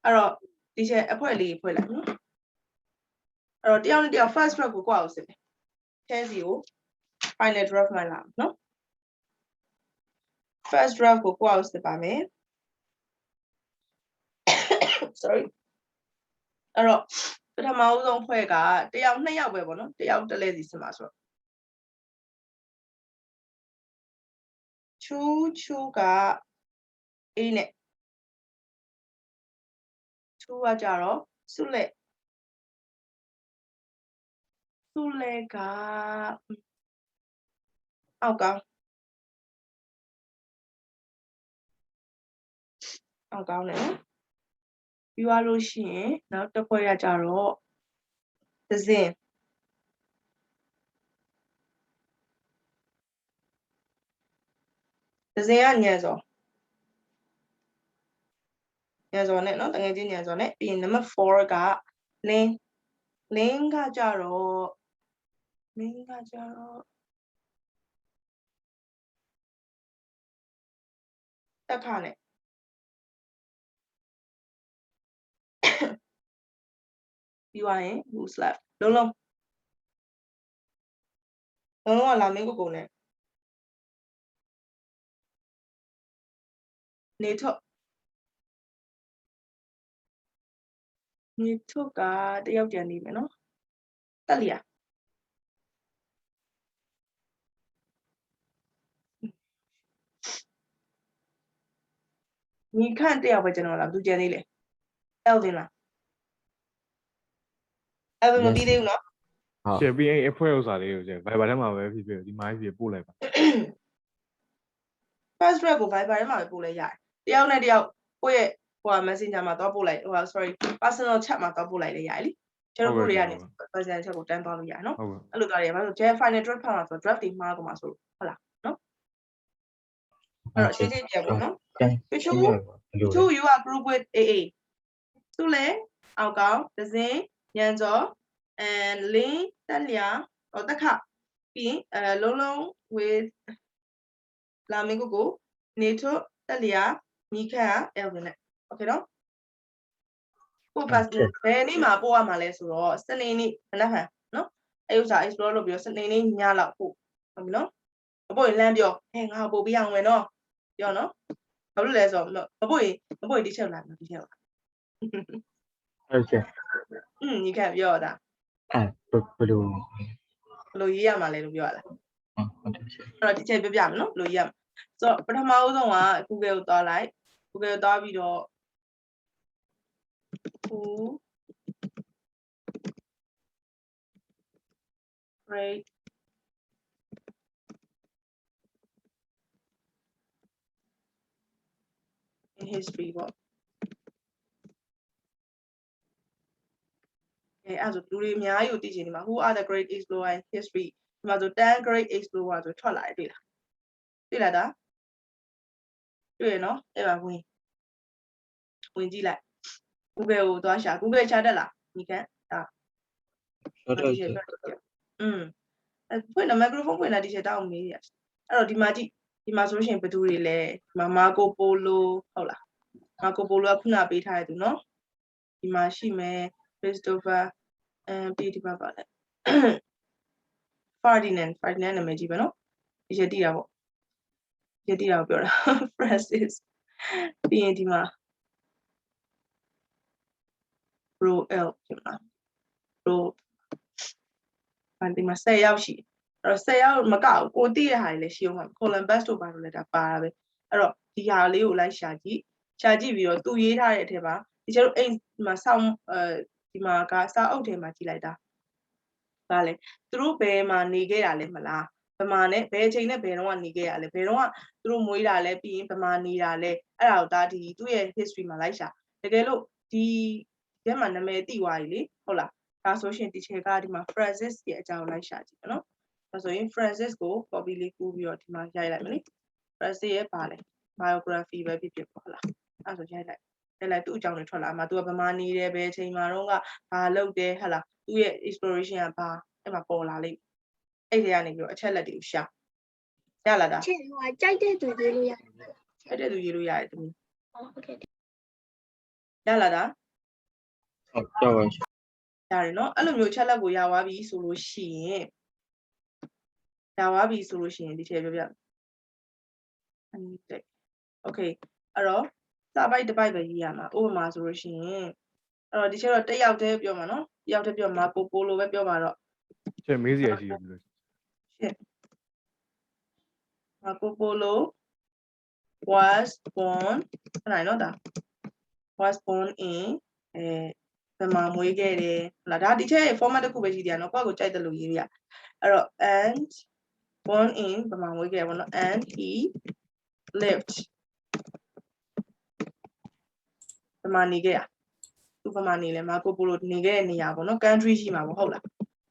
အဲ့တော့ဒီချက်အဖွဲလေးဖွဲ့လိုက်နော်အဲ့တော့တယောက်နဲ့တယောက် first draft ကိုကိုယ့်အောင်စစ်မယ်ထဲစီကို final draft မှလာနော် first draft ကိုကိုယ့်အောင်စစ်ပါမယ် sorry အဲ့တော့ပထမဆုံးဖွဲ့ကတယောက်2ယောက်ပဲပေါ့နော်တယောက်တစ်လဲစီစစ်မှာဆိုတော့ချူက A နဲ့ချူကကြတော့စုလဲကအောက်ကောင်းတယ်ပြီးသွားလို့ရှိရင်နောက်တစ်ဖွဲ့ရကြတော့သဇင်ကညံစော ညံစော်နဲ့နော်တကယ်ချင်းညံစော်နဲ့ပြီးရင် number 4ကလင်းကကြတော့တက်ခနဲ့ပြီးသွားရင် who's left လုံးလုံးကလာမင်းကိုနဲ့နေထုတ်ကတယောက်ကြံနေမယ်နော်တက်လျာညီခန့်တယောက်ပဲကျွန်တော်လားသူကြံနေလေ Elvin လား Elvin မပြီးသေးဘူးနော် ကျပြီးအဲ့အဖွဲဥစ္စာလေးကိုကျ Viber ထဲမှာပဲဖြစ်ဖြစ်ဒီမိုင်းဖြစ်ပို့လိုက်ပါ first rep ကို Viber ထဲမှာပဲပို့လိုက်ရတယ်တယောက်နဲ့တယောက်ကိုယ့်ရဲ့ဟို Messenger မှာတော့ပို့လိုက်ဟို sorry personal chat မှာတော့ပို့လိုက်လေရတယ်လေကျွန်တော်တို့တွေကနေ personal chat ကိုတန်းသွားလို့ရတယ်နော်အဲ့လိုသွားရတယ်ဘာလို့ J final draft ဖတ်မှာဆို draft တွေမှားကုန်မှာဆိုဟုတ်လားနော်အဲ့တော့ရှင်းပြပေါ့နော် to you are group with AA သူလေအောက်ကောင်ဒဇင်းညံစော and လင်းတက်လျာတက်ခပြီးလုံးလုံး with လာမင်းကိုနေထုတ်တက်လျာမိခန့် Elvin နဲ့ okay နော်ပို့ပါဘယ်နေ့မှာပို့ရမှာလဲဆိုတော့စနေနေ့မနက်ဖြန်နော်အဲ့ဥစ္စာ explore လုပ်ပြီးတော့စနေနေ့ညလောက်ပို့ဟုတ်ပြီနော်မပို့ရင်လမ်းပြောငါပို့ပြအောင်မယ်နော်ပြောနော်ဘာလို့လဲဆိုတော့မပို့ရင်ဒီချက်လာဒီချက်လာဟုတ်ကဲ့ညီခန့်ပြောတာဘယ်လိုရေးရမှာလဲလို့ပြောရလားဟုတ်တယ်ရှင်အဲ့တော့ဒီချက်ပြပြမယ်နော်ဘယ်လိုရေးရမှာဆိုတော့ပထမဦးဆုံးက Google ကိုသွားလိုက် Google ကိုသွားပြီးတော့ who grade in history ပေါ့အဲ့ဆိုလူတွေအများကြီးကိုသိချင်ဒီမှာ who are the great explorer in history ဒီမှာဆို10 great explorer ဆိုထွက်လာတယ်တွေ့လားတာတွေ့ရနော်အဲ့ပါဝင်ကြည့်လိုက် Google ကိုသွားရှာ Google ရှာတတ်လားညီကဒါဟုတ်တယ်ဖွင့်တယ် microphone ဖွင့်တာဒီချက်တောင်းမေးရအဲ့တော့ဒီမှာကြည့်ဒီမှာဆိုလို့ရှိရင်ဘယ်သူတွေလဲဒီမှာ Marco Polo ဟုတ်လား Marco Polo ကခုနပေးထားတဲ့သူနော်ဒီမှာရှိမယ် Christopher ပြီးဒီမှာပါလဲ Ferdinand နာမည်ကြီးပဲနော်ဒီချက်တိတာပေါ့ဒီချက်တိတာကိုပြောတာ Francis ပြီးရင်ဒီမှာ Roel ဒီမှာ Roel ဒီမှာ10ယောက်ရှိအဲ့တော့10ယောက်မကောက်ကိုသိရတဲ့ဟာတွေလည်းရှိအောင်ပါ Columbus တို့ဘာလို့လဲဒါပါတာပဲအဲ့တော့ဒီဟာလေးကိုလိုက်ရှာကြည့်ပြီးတော့သူရေးထားတဲ့အထက်မှာဒီကျတော့အိမ်ဒီမှာစောင်းဒီမှာကစာအုပ်ထဲမှာကြည့်လိုက်တာဗာလေသူတို့ဘယ်မှာနေခဲ့တာလဲမလားဗမာနဲ့ဘယ်အချိန်နဲ့ဘယ်တော့ကနေခဲ့ရလဲဘယ်တော့ကသူတို့မွေးတာလဲပြီးရင်ဗမာနေတာလဲအဲ့ဒါကိုဒါဒီသူ့ရဲ့ history မှာလိုက်ရှာတကယ်လို့ဒီထဲမှာနာမည်သိသွားပြီလေဟုတ်လားဒါဆိုရှင်ဒီချက်ကဒီမှာ Francis ရဲ့အကြောင်းလိုက်ရှာကြည့်နော်ဒါဆိုရင် Francis ကို copy လေးကူးပြီးတော့ဒီမှာရိုက်လိုက်မယ်လေ Francis ရဲ့ပါလဲ biography ပဲဖြစ်ဖြစ်ပေါ့လားအဲ့ဆိုရိုက်လိုက်သူ့အကြောင်းတွေထွက်လာမှာသူကဗမာနေတယ်ဘယ်အချိန်မှာတော့ကဘာလုပ်တယ်ဟဟလားသူ့ရဲ့ exploration ကဘာအဲ့မှာပေါ်လာလိမ့်အဲ့တွေကနေပြီးတော့အချက်လက်တွေကိုရှာရလာတာချက်ဟိုကြိုက်တဲ့သူရေးလို့ရတယ်ကြိုက်တဲ့သူရေးလို့ရတယ်သူဟုတ်ကဲ့ရလာတာဟုတ်ကြောက်ပါရှင်ရတယ်နော်အဲ့လိုမျိုးချက်လက်ကိုရသွားပြီဆိုလို့ရှိရင်ဒီချက်ပြောပြโอเคအဲ့တော့စာပိုက်တစ်ပိုက်ပဲရေးရမှာဥပမာဆိုလို့ရှိရင်အဲ့တော့ဒီချက်တော့တစ်ယောက်တည်းပြောမှာနော်တစ်ယောက်တည်းပြောမှာပိုလိုပဲပြောပါတော့ချက်မေးစရာရှိတယ်လို့ရှင်းMarco Polo was born အဲ့နော်ဒါ was born in ဘယ်မှာမွေးခဲ့တယ်ဟုတ်လားဒါဒီချက်ရဲ့ format တစ်ခုပဲရှိသေးတယ်နော်ကိုယ့်ကိုကြိုက်တယ်လို့ရေးရအဲ့တော့ and born in ဘယ်မှာမွေးခဲ့တယ်ပေါ့နော် and he lived ဘယ်မှာနေခဲ့ရသူဘယ်မှာနေလဲ Marco Polo နေခဲ့တဲ့နေရာပေါ့နော် country ရှိမှာပေါ့ဟုတ်လား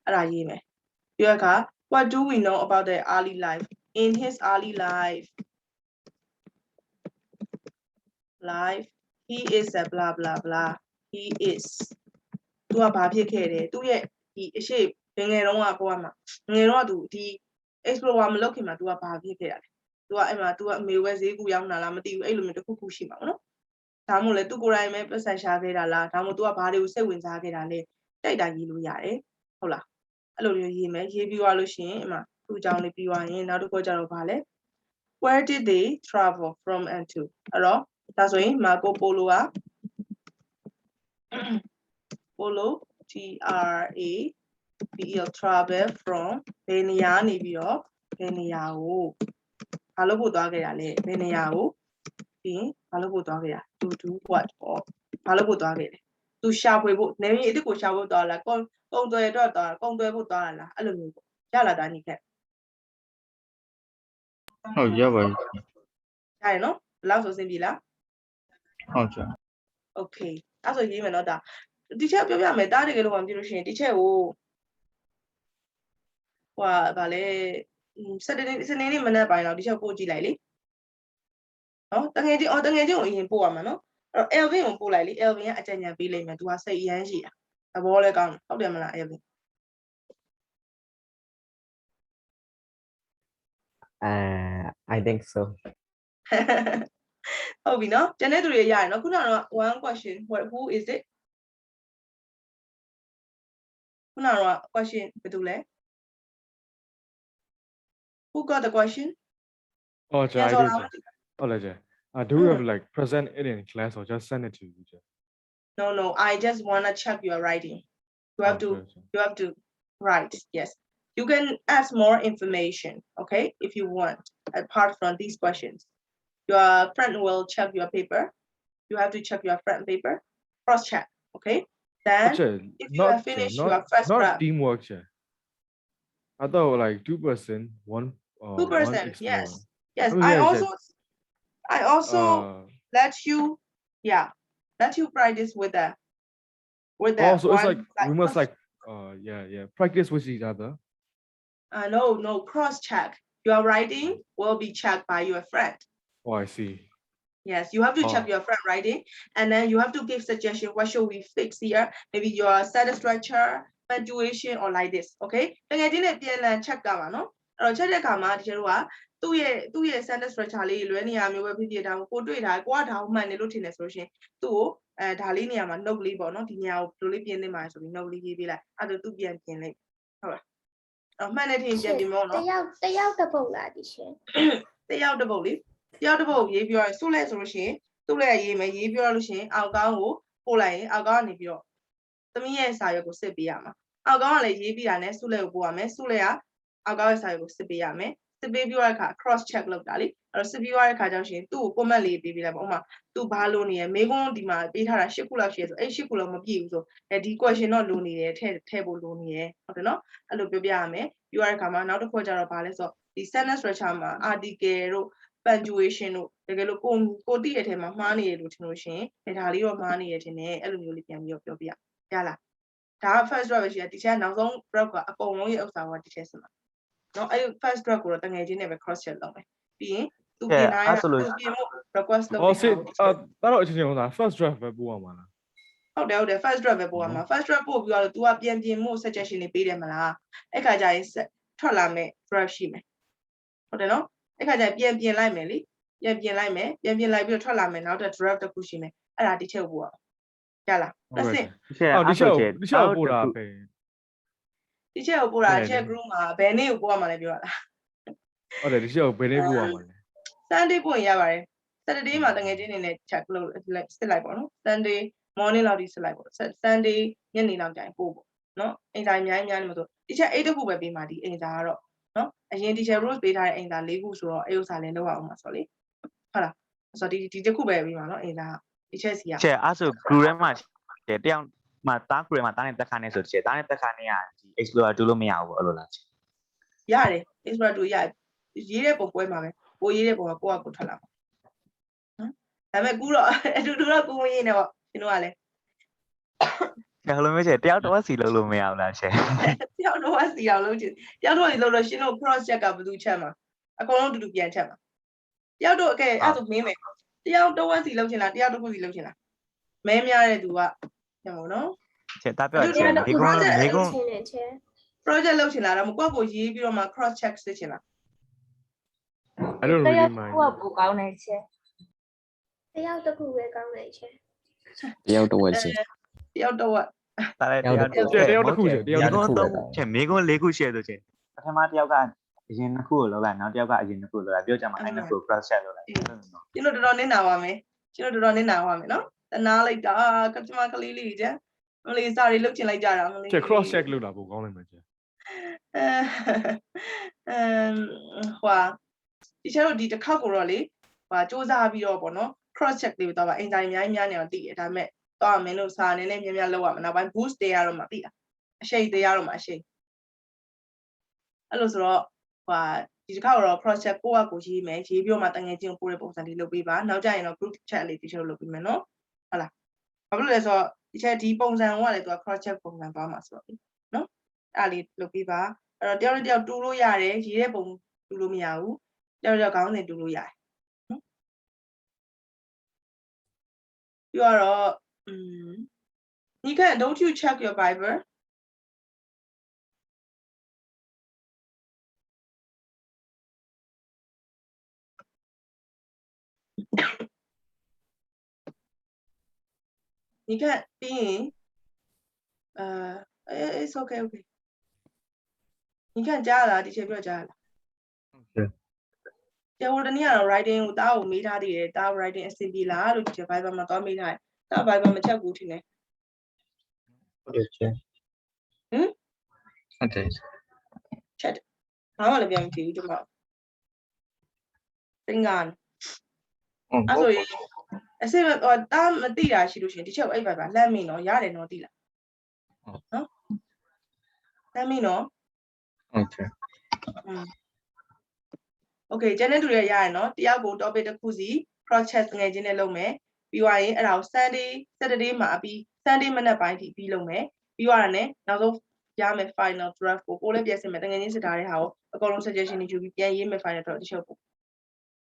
အဲ့ဒါရေးမယ်ပြီးတော့အခါ what do we know about their early life in his early life he is a blah blah blah he is သူကဘာဖြစ်ခဲ့တယ်သူရဲ့ဒီအရှိငယ်တော့ကဘဝမှာငယ်တော့သူဒီ explore မလုပ်ခင်မှာသူကဘာဖြစ်ခဲ့တာလဲသူကအဲ့မှာသူကအမေဝဲဈေးကူရောက်လာလားမသိဘူးအဲ့လိုမျိုးတစ်ခုခုရှိမှာပေါ့နော်ဒါမှမဟုတ်လေသူကိုယ်တိုင်ပဲပတ်စံရှာခဲ့တာလားဒါမှမဟုတ်သူကဘာတွေကိုစိတ်ဝင်စားခဲ့တာလဲတိုက်တာရေးလို့ရတယ်ဟုတ်လားအဲ့လိုမျိုးရေးမယ်ရေးပြီးသွားလို့ရှိရင်အမှသူ့အကြောင်းလေးပြီးသွားရင်နောက်တစ်ခုကျတော့ဗာလဲ where did they travel from and to အဲ့တော့ဒါဆိုရင်မာကိုပိုလိုက polo T R A B E L travel from ဘယ်နေရာနေပြီးတော့ဘယ်နေရာကိုဘာလို့ပို့သွားခဲ့တာလဲဘယ်နေရာကိုပြီးဘာလို့ပို့သွားခဲ့တာ to do what ပေါ့ဘာလို့ပို့သွားခဲ့လဲသူရှာဖွေဖို့နေရင်အစ်စ်ကိုရှာဖို့သွားလားကုံသွဲတော့သွားကုံသွဲဖို့သွားလားအဲ့လိုမျိုးပေါ့ရလာတာနိခက်ဟုတ်ရပါပြီရတယ်နော်ဘယ်လောက်ဆိုစင်ပြီလားဟုတ်ကြ okay အဲ့ဆိုရေးမယ်နော်ဒါဒီချက်ပြောပြမယ်တားတကယ်လို့မပြလို့ရှိရင်ဒီချက်ကိုဟိုဗာလဲစနေနေ့မနက်ပိုင်းတော့ဒီချက်ပို့ကြည့်လိုက်လေနော်တငယ်ချင်းကိုအရင်ပို့ရမှာနော်အဲ့တော့ Elvin ကိုပို့လိုက်လေ Elvin ကအကြံဉာဏ်ပေးလိုက်မယ်သူကစိတ်ရမ်းရှိတာသဘောလဲကောင်းဟုတ်တယ်မလား Elvin I think so ဟုတ်ပြီနော်ကျန်တဲ့သူတွေရတယ်နော်ခုနကတော့ one question who is it ခုနကတော့ question ဘယ်သူလဲ who got the question Oh, I did. Oh, legend. Do you have like present it in class or just send it to you? No, I just wanna check your writing. You have to write. Yes, you can ask more information. Okay, if you want, apart from these questions, your friend will check your paper. You have to check your friend paper, cross check. Okay, then if you have finished your first not draft, teamwork. I thought like 2%, one. 2%. Yes. Yes, I also let you practice with that. Oh, so it's like we must practice with each other. No, cross check. Your writing will be checked by your friend. Oh, I see. Yes, you have to check your friend writing, and then you have to give suggestion. What should we fix here? Maybe your sentence structure, punctuation, or like this. Okay? တကယ်ချင်းနဲ့ပြန်လည် check တာပါနော်။အဲ့တော့ check တဲ့အခါမှာဒီကျတော့ကသူ့ရဲ့ sentence structure လေးလွယ်နေရမျိုးပဲဖြစ်ဖြစ်ဒါကိုတွေ့တာကိုကဒါကိုမှန်တယ်လို့ထင်တယ်ဆိုလို့ရှင်သူ့ကိုဒါလေးနေရာမှာ note လေးပေါ့နော်ဒီနေရာကိုဘယ်လိုလေးပြင်သင့်ပါလဲဆိုပြီး note လေးရေးပေးလိုက်အဲ့ဒါသူပြန်ပြင်လိုက်ဟုတ်လားအဲ့မှန်တယ်ထင်ပြန်ပြင်မောနော်တယောက်တစ်ပုတ်လားဒီရှင်တယောက်တစ်ပုတ်လေတယောက်တစ်ပုတ်ရေးပြောရင်ဆိုလဲဆိုလို့ရှင်သူ့လည်းရေးမယ်ရေးပြောလို့ရှင်အောက်ကောင်းကိုပို့လိုက်ရင်အောက်ကောင်းကနေပြီးတော့သမီးရဲ့စာရွက်ကိုစစ်ပေးရမှာအောက်ကောင်းကလည်းရေးပြီးတာနဲ့စုလဲကိုပို့ရမယ်စုလဲကအောက်ကောင်းရဲ့စာရွက်ကိုစစ်ပေးရမယ်စစ်ပေးပြီးရတဲ့အခါ cross check လုပ်တာလေအဲ့တော့စစ်ပေးရတဲ့အခါကျတော့ရှင်သူ့ကို comment လေးပေးလိုက်ပါဥမာသူဘာလို့နေရမေကွန်းဒီမှာပေးထားတာ10ခုလောက်ရှိရဆိုအဲ့10ခုလောက်မပြည့်ဘူးဆိုဒီ question တော့လိုနေတယ်ထည့်ဖို့လိုနေတယ်ဟုတ်တယ်နော်အဲ့လိုပြောပြရမယ်ပြီးရတဲ့အခါမှာနောက်တစ်ခုကျတော့ဘာလဲဆိုတော့ဒီ sentence structure မှာ article တို့ punctuation တို့တကယ်လို့ကိုတိရဲ့အထဲမှာမှားနေရလို့ထင်လို့ရှင်ဒါလေးတော့မှားနေရထင်တယ်အဲ့လိုမျိုးလေးပြန်ပြီးပြောပြရလားဒါက first draft ပဲရှိတယ်ဒီချက်နောက်ဆုံး draft ကအကုန်လုံးရဲ့ဥစ္စာကဒီချက်စမှာနော်အဲ့ first draft ကိုတော့တငယ်ချင်းနဲ့ပဲ cross check လုပ်မယ်ပြီးရင်သူပြင်ထားတာသူပြင်ဖို့ request လုပ်ပြီးတော့အချင်းချင်းဟိုလား first draft ပဲပို့ရမှာလားဟုတ်တယ် first draft ပဲပို့ရမှာ first draft ပို့ပြီးတော့ तू ကပြန်ပြင်ဖို့ suggestion တွေပေးတယ်မလားအဲ့ခါကျရင်ထွက်လာမယ် draft ရှိမယ်ဟုတ်တယ်နော်အဲ့ခါကျရင်ပြင်လိုက်မယ်လေပြန်ပြင်လိုက်မယ်ပြန်ပြင်လိုက်ပြီးတော့ထွက်လာမယ်နောက်တစ် draft တစ်ခုရှိမယ်အဲ့ဒါဒီချက်ပို့ရလားလက်စစ်ဒီချက်ပို့တာပဲဒီချက်ကိုပို့တာချက် group မှာဘယ်နေ့ကိုပို့ရမှာလဲပြောရလားဟုတ်တယ်ဒီချက်ကိုဘယ်နေ့ပို့ရမှာလဲ Sunday ပို့ရင်ရပါတယ် Saturday မှာတကယ်ချင်းနေနဲ့ check လုပ်စစ်လိုက်ပေါ့နော် Sunday morning လောက်ဒီစစ်လိုက်ပေါ့ Sunday ညနေလောက်ကျရင်ပို့ပေါ့နော်အင်စာအများကြီးနေမှာဆိုဒီချက်8ခုပဲပေးမှာဒီအင်စာကတော့နော်အရင် teacher rules ပေးထားတဲ့အင်စာ4ခုဆိုတော့အဲ့ဥစ္စာလည်းလောက်အောင်မှာဆိုလေဟုတ်လားဆိုတော့ဒီတစ်ခုပဲပေးမှာနော်အင်စာဒီချက်စီကချက်အဲ့ဆို group ထဲမှာတယောက်မှာတား group မှာတားနဲ့တက်ခါနေဆိုချက်တားနဲ့တက်ခါနေရဒီ explorer 2လို့မရဘူးအဲ့လိုလားရတယ် explorer 2ရရေးတဲ့ပုံပွဲမှာပဲကိုရေးတဲ့ပုံကကိုကထွက်လာမှာနော်ဒါပေမဲ့ကူတော့အတူတူတော့ကိုဝင်ရေးနေပေါ့ရှင်တို့ကလည်းဘယ်လိုမျိုးချက်တယောက်တော့စီလို့လို့မရဘူးလားချက်တယောက်တော့စီအောင်လုပ်ချင်တယောက်တော့စီလို့ရှင်တို့ cross check ကဘယ်သူချက်မှာအကုန်လုံးတူတူပြန်ချက်မှာတယောက်တော့အဲ့ဆိုမင်းမယ်တ တရားတော့ဝစီလောက်ချင်လားတရားတစ်ခုစီလောက်ချင်လားမဲများတဲ့သူကညမို့နော် ချက်တာပြောချက်မိကွန်းမိကွန်း project လုပ်ချင်လားဒါမှကိုယ့်ကိုရေးပြီးတော့မှ cross check စစ်ချင်လား I don't really mind ကိုကပူကောင်းနေချက် တယောက်တစ်ခုပဲကောင်းနေချေ တယောက်တော့ချက် တယောက်တော့ တာလည်း တယောက်တစ်ခုချက်တယောက်တစ်ခု မိကွန်းတော့ချက်မိကွန်း၄ခုရှယ်ဆိုချက်ပထမတယောက်ကအရင်နှစ်ခုကိုလောက်လိုက်နောက်တယောက်ကအရင်နှစ်ခုလောက်လိုက်ပြောကြမှာအဲ့နှစ်ခု cross check လုပ်လိုက် ကျွန်တော်တော်တော်နင်းနာပါမယ်ကျွန်တော်တော်တော်နင်းနာပါမယ်နော်တနာလိုက်တာကကျမကလေးလေးကျမလေးစားတွေလုတ်ချင်လိုက်ကြတာမလေး ချက် cross check လုပ်တာပိုကောင်းလိမ့်မယ်ချက် ဟွာဒီချက်တို့ဒီတစ်ခေါက်ကိုတော့လေဟွာစူးစမ်းပြီးတော့ပေါ့နော် cross check လေးပဲတော့ပါအင်တိုင်းအများကြီးများနေအောင်သိတယ်ဒါပေမဲ့တော့မင်းတို့စာနည်းနည်းများများလောက်ရမှာနောက်ပိုင်း boost တွေရတော့မှသိတာအရှိန်တွေရတော့မှအရှိန်အဲ့လိုဆိုတော့ဟွာဒီတစ်ခါတော့ cross check ကိုယ့်အကိုရေးမယ်ရေးပြီးတော့မှတငယ်ချင်းကိုပို့တဲ့ပုံစံလေးလုပ်ပေးပါနောက်ကျရင်တော့ group chat လေးဒီချက်လုပ်ပေးမယ်နော်ဟုတ်လားဘာဖြစ်လို့လဲဆိုတော့ဒီချက်ဒီပုံစံကလည်းသူက cross check ပုံစံသွားမှာဆိုတော့နော်အဲ့လေးလုပ်ပေးပါအဲ့တော့တယောက်နဲ့တယောက်တူလို့ရတယ်ရေးတဲ့ပုံတူလို့မရဘူးတယောက်ခေါင်းစဉ်တူလို့ရတယ်နော်ပြီးတော့你看 don't you check your Bible 你看ပြီးရင်it's okay okay 你看ကြားလားဒီချက်ပြောကြားလား Okay ကျဟိုတနေ့ကတော့ writing ကိုတားကိုမေးထားသေးတယ်တား writing အဆင်ပြေလားလို့ဒီချက် Bible မှာသွားမေးထားတယ်တား Bible မချက်ဘူးထင်တယ် ဟုတ်တယ်ချက် ဟင် ဟုတ်တယ် ချက်ဘာမှလည်းပြန်မဖြေဘူးကျွန်မသင်္ကန်း ဟုတ် အဲ့ဆိုရင်အစစ်တားမသိတာရှိလို့ရှင်ဒီချက်ကိုအဲ့ Bible လှမ်းမိနော်ရတယ်နော်သိလားနော်လှမ်းမိနော် ဟုတ်တယ် Okay ကျန်တဲ့သူတွေရရတယ်နော်တယောက်ကို topic တစ်ခုစီ cross check ငယ်ချင်းနဲ့လုပ်မယ်ပြီးသွားရင်အဲ့ဒါကို Saturday မှာပြီး Sunday မနက်ပိုင်းထိပြီးလုပ်မယ်ပြီးသွားတာ ਨੇ နောက်ဆုံးရမယ် final draft ကိုလည်းပြန်စင်မယ်တကယ်ချင်းစစ်ထားတဲ့ဟာကိုအကုန်လုံး suggestion တွေယူပြီးပြန်ရေးမယ် final draft တစ်ချက်ပို့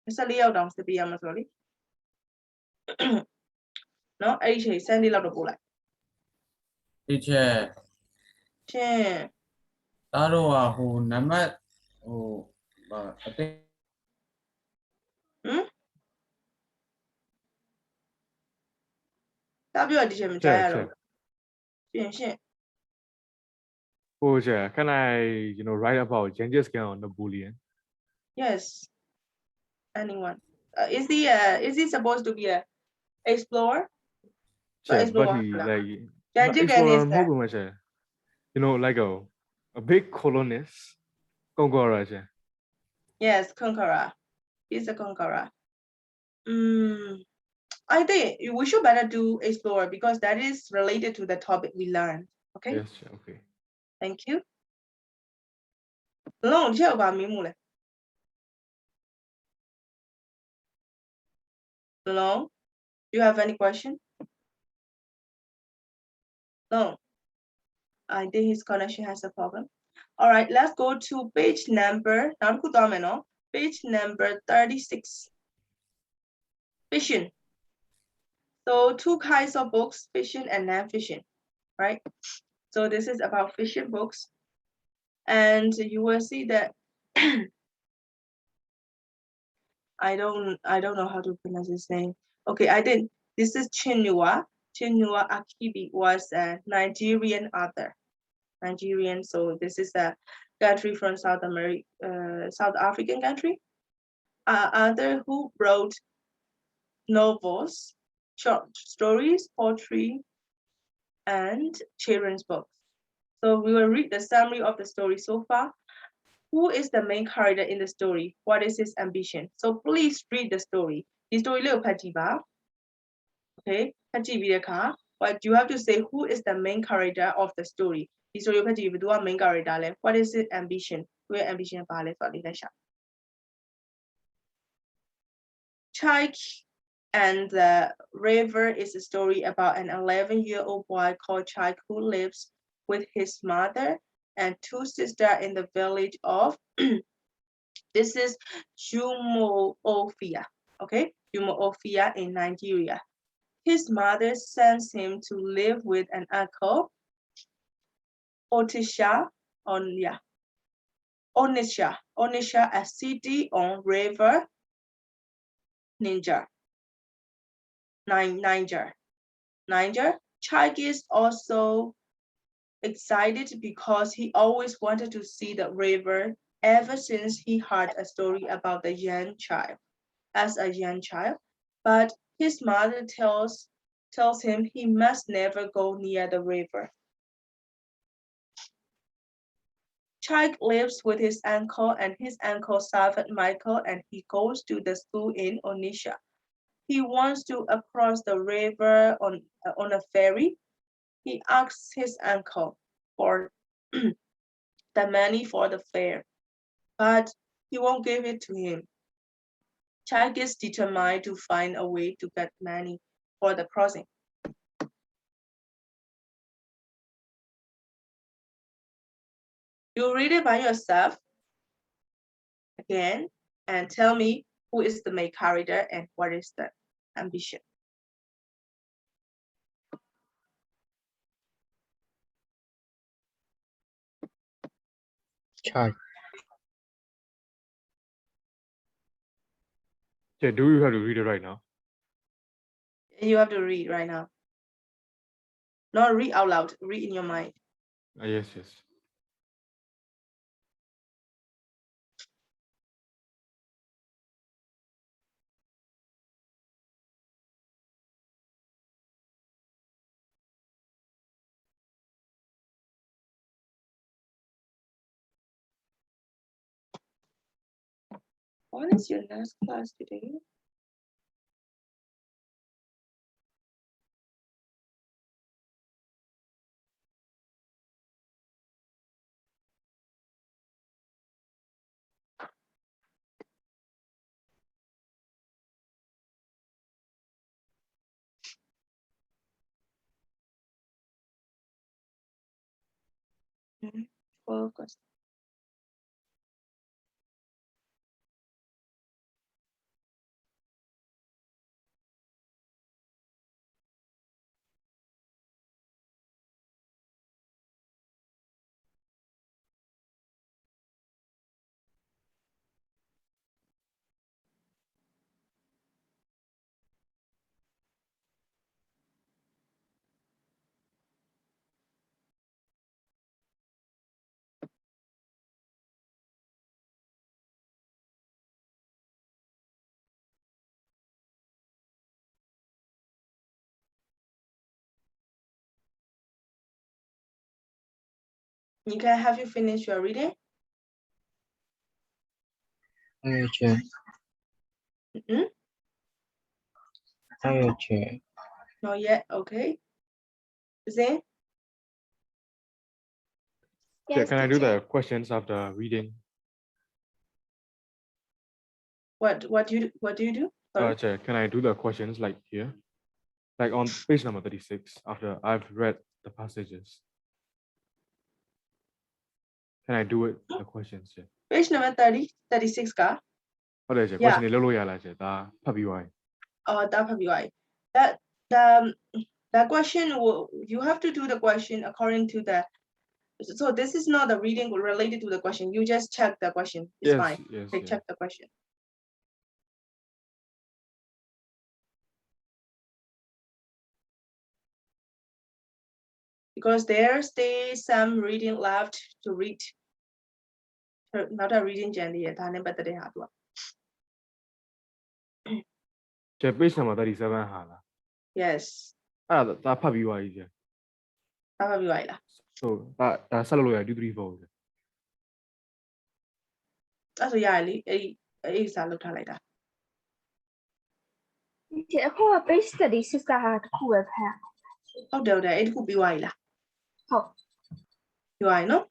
24ရောက်တောင်စစ်ပေးရမှာဆိုတော့လေနော်အဲ့ဒီချိန် Sunday လောက်တော့ပို့လိုက် ဒီချက် ရှင် သားတို့ကဟိုနံပါတ်ဟိုအသိ တားပြောဒီချိန်မကြားရတော့ရှင် Oh yeah, can I write about Genghis Khan or Napoleon? Yes. Anyone? Is he supposed to be a explorer? Yeah, explorer. but he like Genghis Khan is like a big colonist, conqueror. Yeah. Yes, conqueror. He's a conqueror. I think we should better do explorer because that is related to the topic we learned. Okay. Yes. Okay. Thank you. Long chill about me mule. Long. Do you have any question? No. I think his connection has a problem. All right, let's go to page number. Page number 36. Fiction. So two kinds of books, fiction and non-fiction, right? So this is about fiction books. And you will see that I don't know how to pronounce his name. Okay, I did. This is Chinua. Chinua Achebe was a Nigerian author. Nigerian, so this is a country from South African country. Author who wrote novels, short stories, poetry, and children's books. So we will read the summary of the story so far. Who is the main character in the story? What is his ambition? So please read the story. The story little Pajiba. Okay, Pajiba. But you have to say who is the main character of the story. The story Pajiba main character. What is his ambition? Where ambition Chike and the River is a story about an 11-year-old boy called Chike who lives with his mother and two sisters in the village of this is Jumoofia. okay, Umuofia in Nigeria. His mother sends him to live with an uncle, Onisha, a city on river Niger. Chike is also excited because he always wanted to see the river ever since he heard a story about the young child. As a young child, but his mother tells him he must never go near the river. Chike lives with his uncle and his uncle Servant Michael, and he goes to the school in Onisha. He wants to cross the river on a ferry. He asks his uncle for the money for the fare, but he won't give it to him. Chike is determined to find a way to get money for the crossing. You read it by yourself again and tell me who is the main character and what is the ambition. Chai. Yeah, do you have to read it right now? You have to read right now. Not read out loud, read in your mind. Yes. When is your last class today? Focus. You can have you finished your reading? Chair. Chair. Not yet, okay. Zane? Yeah, can I do the questions after reading? What do you do? Sorry? Chair, can I do the questions like here? Like on page number 36, after I've read the passages. Can I do it, the questions? Yeah. Page number 36 ka? ဟုတ်တယ် Yeah. question တွေလုပ်လို့ရလား ဒါဖတ်ပြီးသွားရင် That question you have to do the question according to the. So this is not the reading related to the question. You just check the question. It's Yes, fine. yes, Okay, yeah. check the question. Because there stays some reading left to read. Not a reading journey. page number 37 ဟာလား Yes. အဲ့ဒါဖတ်ပြီးသွားပြီကျ so ဒါဆက်လို့ရ 2 3 4 အဲ့ဆိုရရလေအဲ့စာလောက်ထားလိုက်တာ ဒီအခုက page study 6ကဟာတစ်ခုပဲဖတ် ဟုတ်တယ်အဲ့ဒီခုပြီးသွားပြီလား ဟုတ် ပြီးသွားပြီနော်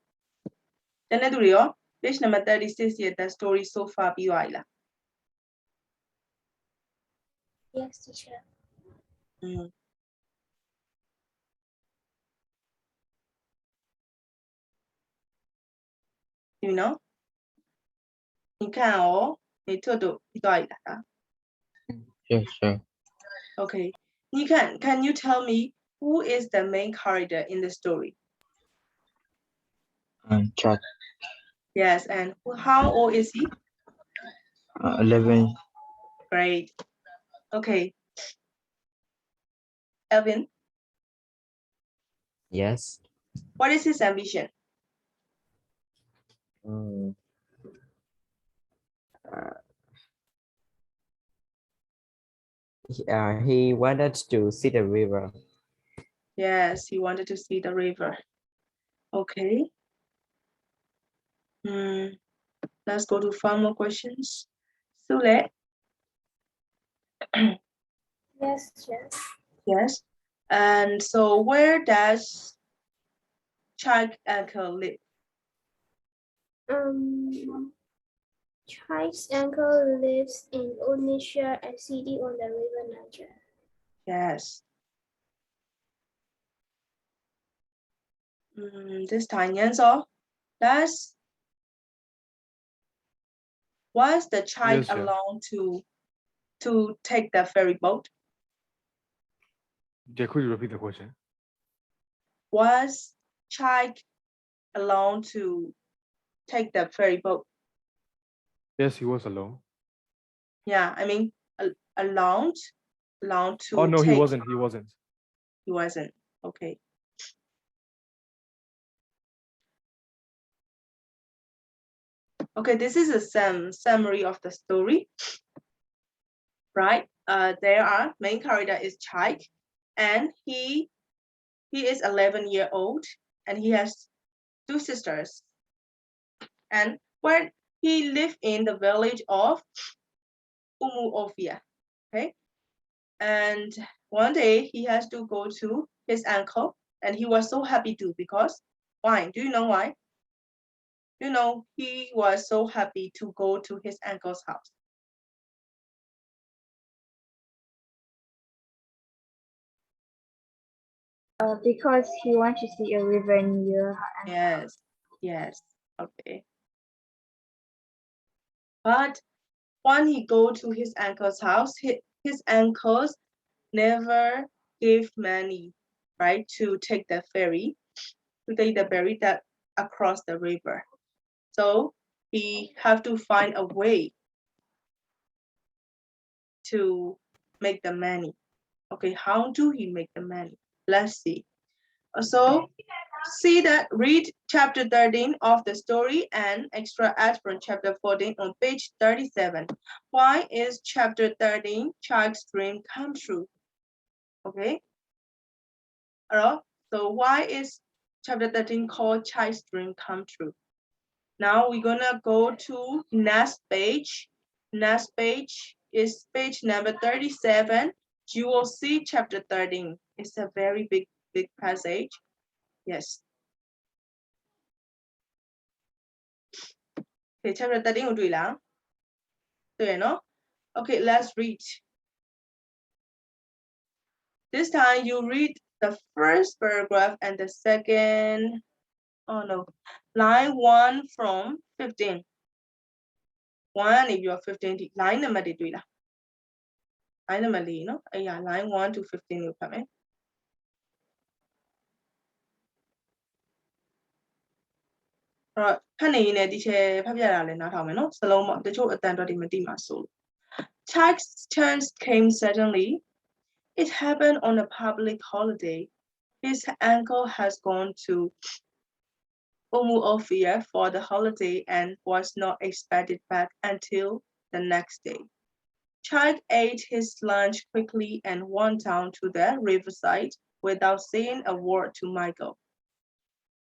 တနေ့သူတွေရော page number 36 ရဲ့ the story so far ပြီးသွားပြီလား Yes, teacher. ဒီနော်你看哦你测都ပြီးသွားပြီလား Yes, sir. Okay. Nikan, can you tell me who is the main character in the story? Chad, Yes, and how old is he? 11. Great. Okay. Elvin, Yes. what is his ambition? Mm, uh, he wanted to see the river. Yes, he wanted to see the river. Okay. Let's go to 5 more questions. Sule, Yes, sir. yes. And so where does Chag uncle live? Chai's uncle lives in Odisha, a city on the river Niger. Yes. This time, Yanzo, does was the child Yes, sir. allowed to take the ferry boat? Yeah, could you repeat the question? Was child allowed to take the ferry boat? Yes, he was alone. Yeah, I mean allowed to Oh no, take. he wasn't. He wasn't. He wasn't. Okay. Okay, this is a summary of the story. Right? There are main character is Chai, and he is 11-year-old, and he has 2 sisters. And where he lived in the village of Umuofia. Okay. And one day he has to go to his uncle, and he was so happy too because why? Do you know why? You know, he was so happy to go to his uncle's house. Because he wants to see a river near her. Yes, yes, okay. But when he go to his uncle's house, his uncles never gave money, right, to take the ferry, to take the ferry that across the river. So he have to find a way to make the money. Okay, how do he make the money? Let's see. So read chapter 13 of the story and extra ads from chapter 14 on page 37. Why is chapter 13 Child's Dream Come True? Okay. Alright. So why is chapter 13 called Child's Dream Come True? Now we're gonna go to next page. Next page is page number 37. You will see chapter 13. It's a very big passage. Yes. Okay, chapter 13 ကိုတွေ့လားတွေ့ရနော် Okay, let's read. This time you read the first paragraph and the second, oh no, line 1 from 15. 1 if you're 15 line number တွေတွေ့လား line number 4နော်အဲ့ရ line 1 to 15ကိုဖတ်မယ်အဲ့တော့ဖတ်နေရင်လည်းဒီချက်ဖတ်ပြတာလည်းနားထောင်မယ်နော်စလုံးပေါ့တချို့အတန်တော့ဒီမသိမှာဆိုလို့ Child's turn came suddenly. It happened on a public holiday. His uncle has gone to Umuofia for the holiday and was not expected back until the next day. Child ate his lunch quickly and went down to the riverside without saying a word to Michael.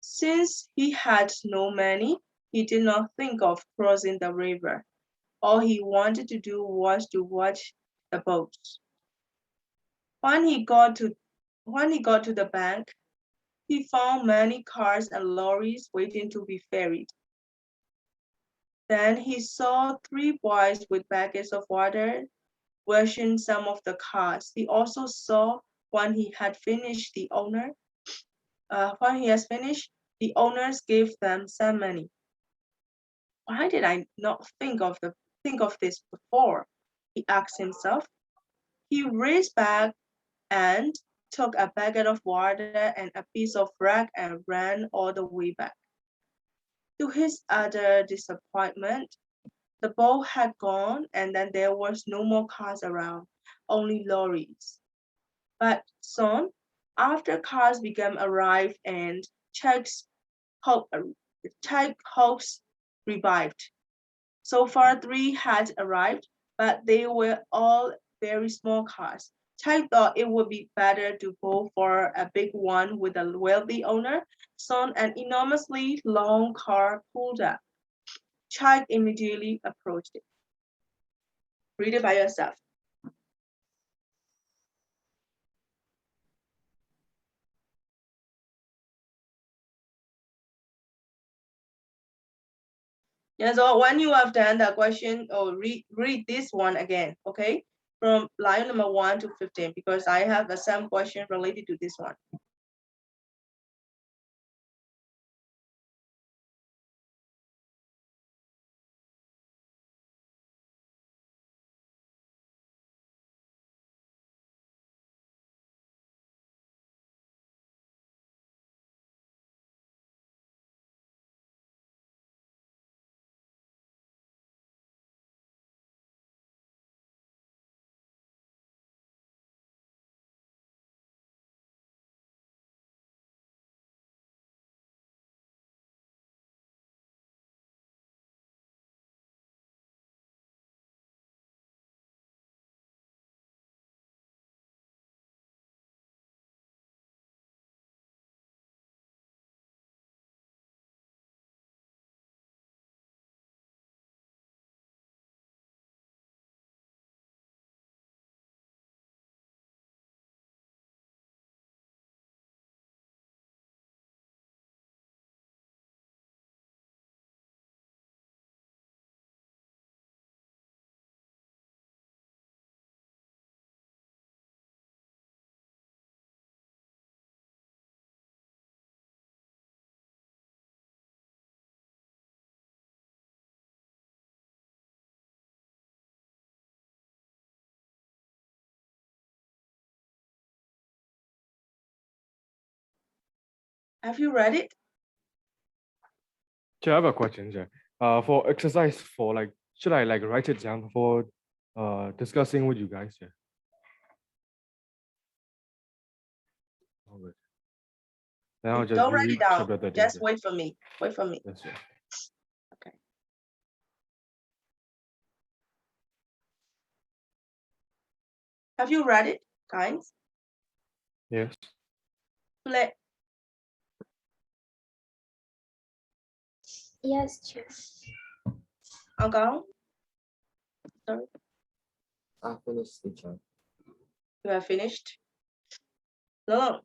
Since he had no money, he did not think of crossing the river. All he wanted to do was to watch the boats. When he got to the bank, he found many cars and lorries waiting to be ferried. Then he saw 3 boys with buckets of water washing some of the cars. He also saw when he has finished, the owners gave them some money. Why did I not think of this before? He asked himself. He raced back and took a bucket of water and a piece of rag and ran all the way back. To his utter disappointment, the boat had gone and then there was no more cars around, only lorries. But soon, after cars began arrive and Chuck's hopes revived. So far, 3 had arrived, but they were all very small cars. Chuck thought it would be better to go for a big one with a wealthy owner. Soon, an enormously long car pulled up. Chuck immediately approached it. Read it by yourself. Yeah, so when you have done the question, or read this one again, okay? From line number 1 to 15, because I have some question related to this one. Have you read it? I have a question, Jay. For exercise 4, like, should I like write it down for discussing with you guys? Yeah. All good. Then I'll just Don't write read it down. chapter 13. Just yeah. wait for me. Wait for me. Yes, yeah. Okay. Have you read it, guys? Yes. Let Yes, teacher. Uncle? Sorry, I finished, teacher. you have finished? No.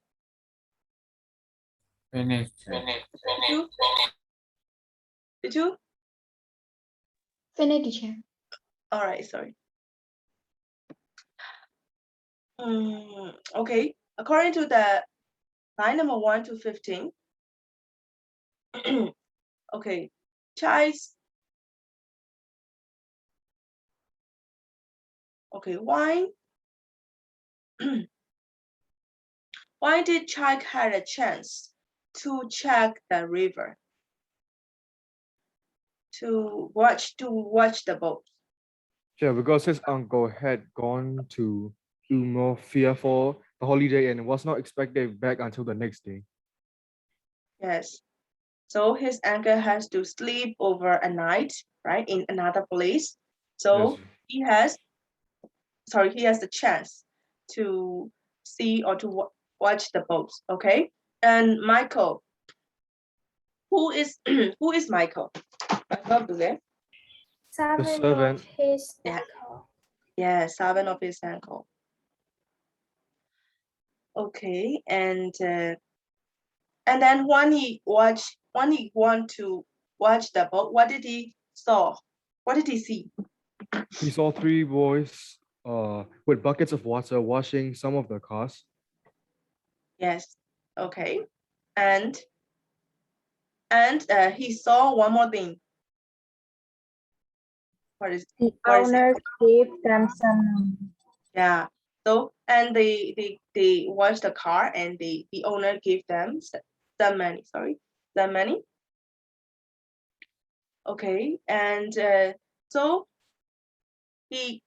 Finish. Did you? Did you? Finish, teacher. All right, sorry. Okay, according to the line number 1 to 15. Okay, Chai's. Okay, why? Why did Chai had a chance to check the river? To watch the boat. Yeah, because his uncle had gone to Umofia for the holiday and was not expected back until the next day. Yes. So his uncle has to sleep over a night, right, in another place. So Yes. he has the chance to see or to watch the boats. Okay. And Michael, who is who is Michael? Michael, The Servant servant. of his Yeah. uncle. Yeah, servant of his uncle. Okay, and then when he want to watch the boat, what did he saw? What did he see? He saw 3 boys with buckets of water washing some of the cars. Yes. Okay. And he saw one more thing. What is The what is it? owners gave them some money. Yeah. So and they washed the car and the owner gave them some money. Sorry, some money. Okay, and so he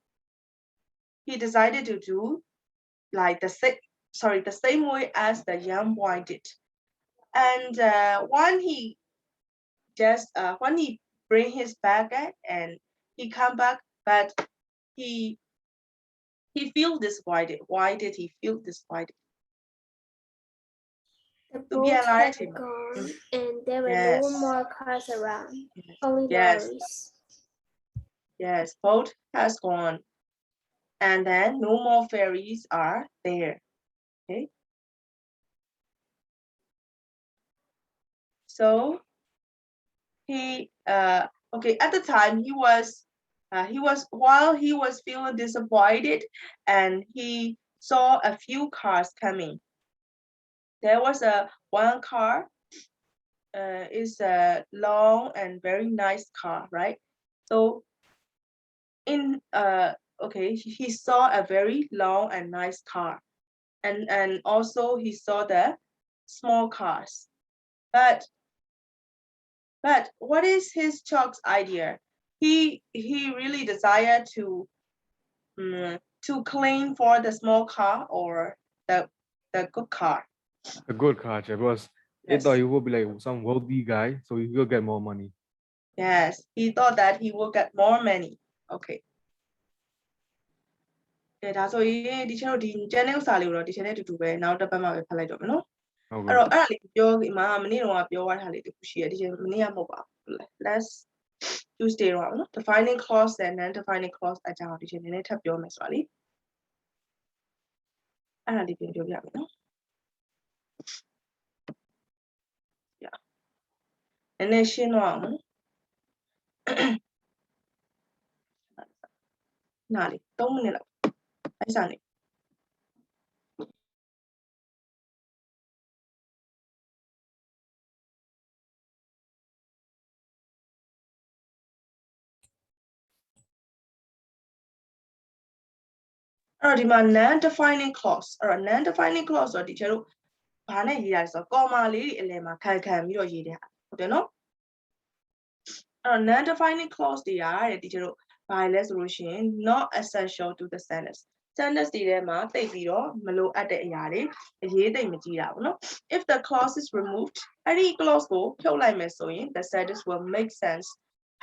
decided to do like the same way as the young boy did. And when he bring his bag and he come back, but he feel disappointed. Why did he feel disappointed? The To be boat alive. had gone and there were Yes. no more cars around, only Yes. lorries. Yes, boat has gone. And then no more ferries are there. Okay. So he okay, at the time he was while he was feeling disappointed and he saw a few cars coming. There was one car is a long and very nice car, right? So in okay, he saw a very long and nice car, and also he saw the small cars, but what is his Chuck's idea? He really desired to claim for the small car or the good car. A good car, because he thought he would be like some wealthy guy, so he will get more money. Yes, he thought that he will get more money. Okay. ဒါဆိုရင်ဒီချက်တို့ဒီကျန်တဲ့ဥစ္စာလေးကိုတော့ဒီချက်နဲ့အတူတူပဲနောက်တစ်ပတ်မှပဲဖတ်လိုက်တော့မယ်နော်အဲ့တော့အဲ့ဒါလေးပြောဒီမှာမနေ့တော့ပြောသွားတာလေးတခုရှိရဒီချက်မနေ့ကမဟုတ်ပါဘူး let's Tuesday တော့နော် defining clause and non defining clause အကြောင်းဒီချက်နည်းနည်းထပ်ပြောမယ်ဆိုတာလေအဲ့ဒါလေးပြန်ပြောပြမယ်နော် yeah နည်းနည်းရှင်းတော့အောင်နားလေး3မိနစ်လောက်အဲ့စာနေအဲ့တော့ဒီမှာ non defining clause အဲ့တော့ non defining clause ဆိုတော့ဒီချက်တို့ဘာနဲ့ရေးရလဲဆိုတော့ comma လေးတွေအလယ်မှာခံပြီးတော့ရေးတဲ့ဟာဟုတ်တယ်နော်အဲ့တော့ non defining clause တွေကတဲ့ဒီချက်တို့ဘာလဲဆိုလို့ရှိရင် not essential to the sentence sentence တွေထဲမှာသိပြီးတော့မလိုအပ်တဲ့အရာတွေအရေးသိမ့်မကြည့်တာပေါ့နော် if the clause is removed အဲ့ဒီ clause ကိုဖြုတ်လိုက်မယ်ဆိုရင် the sentence will make sense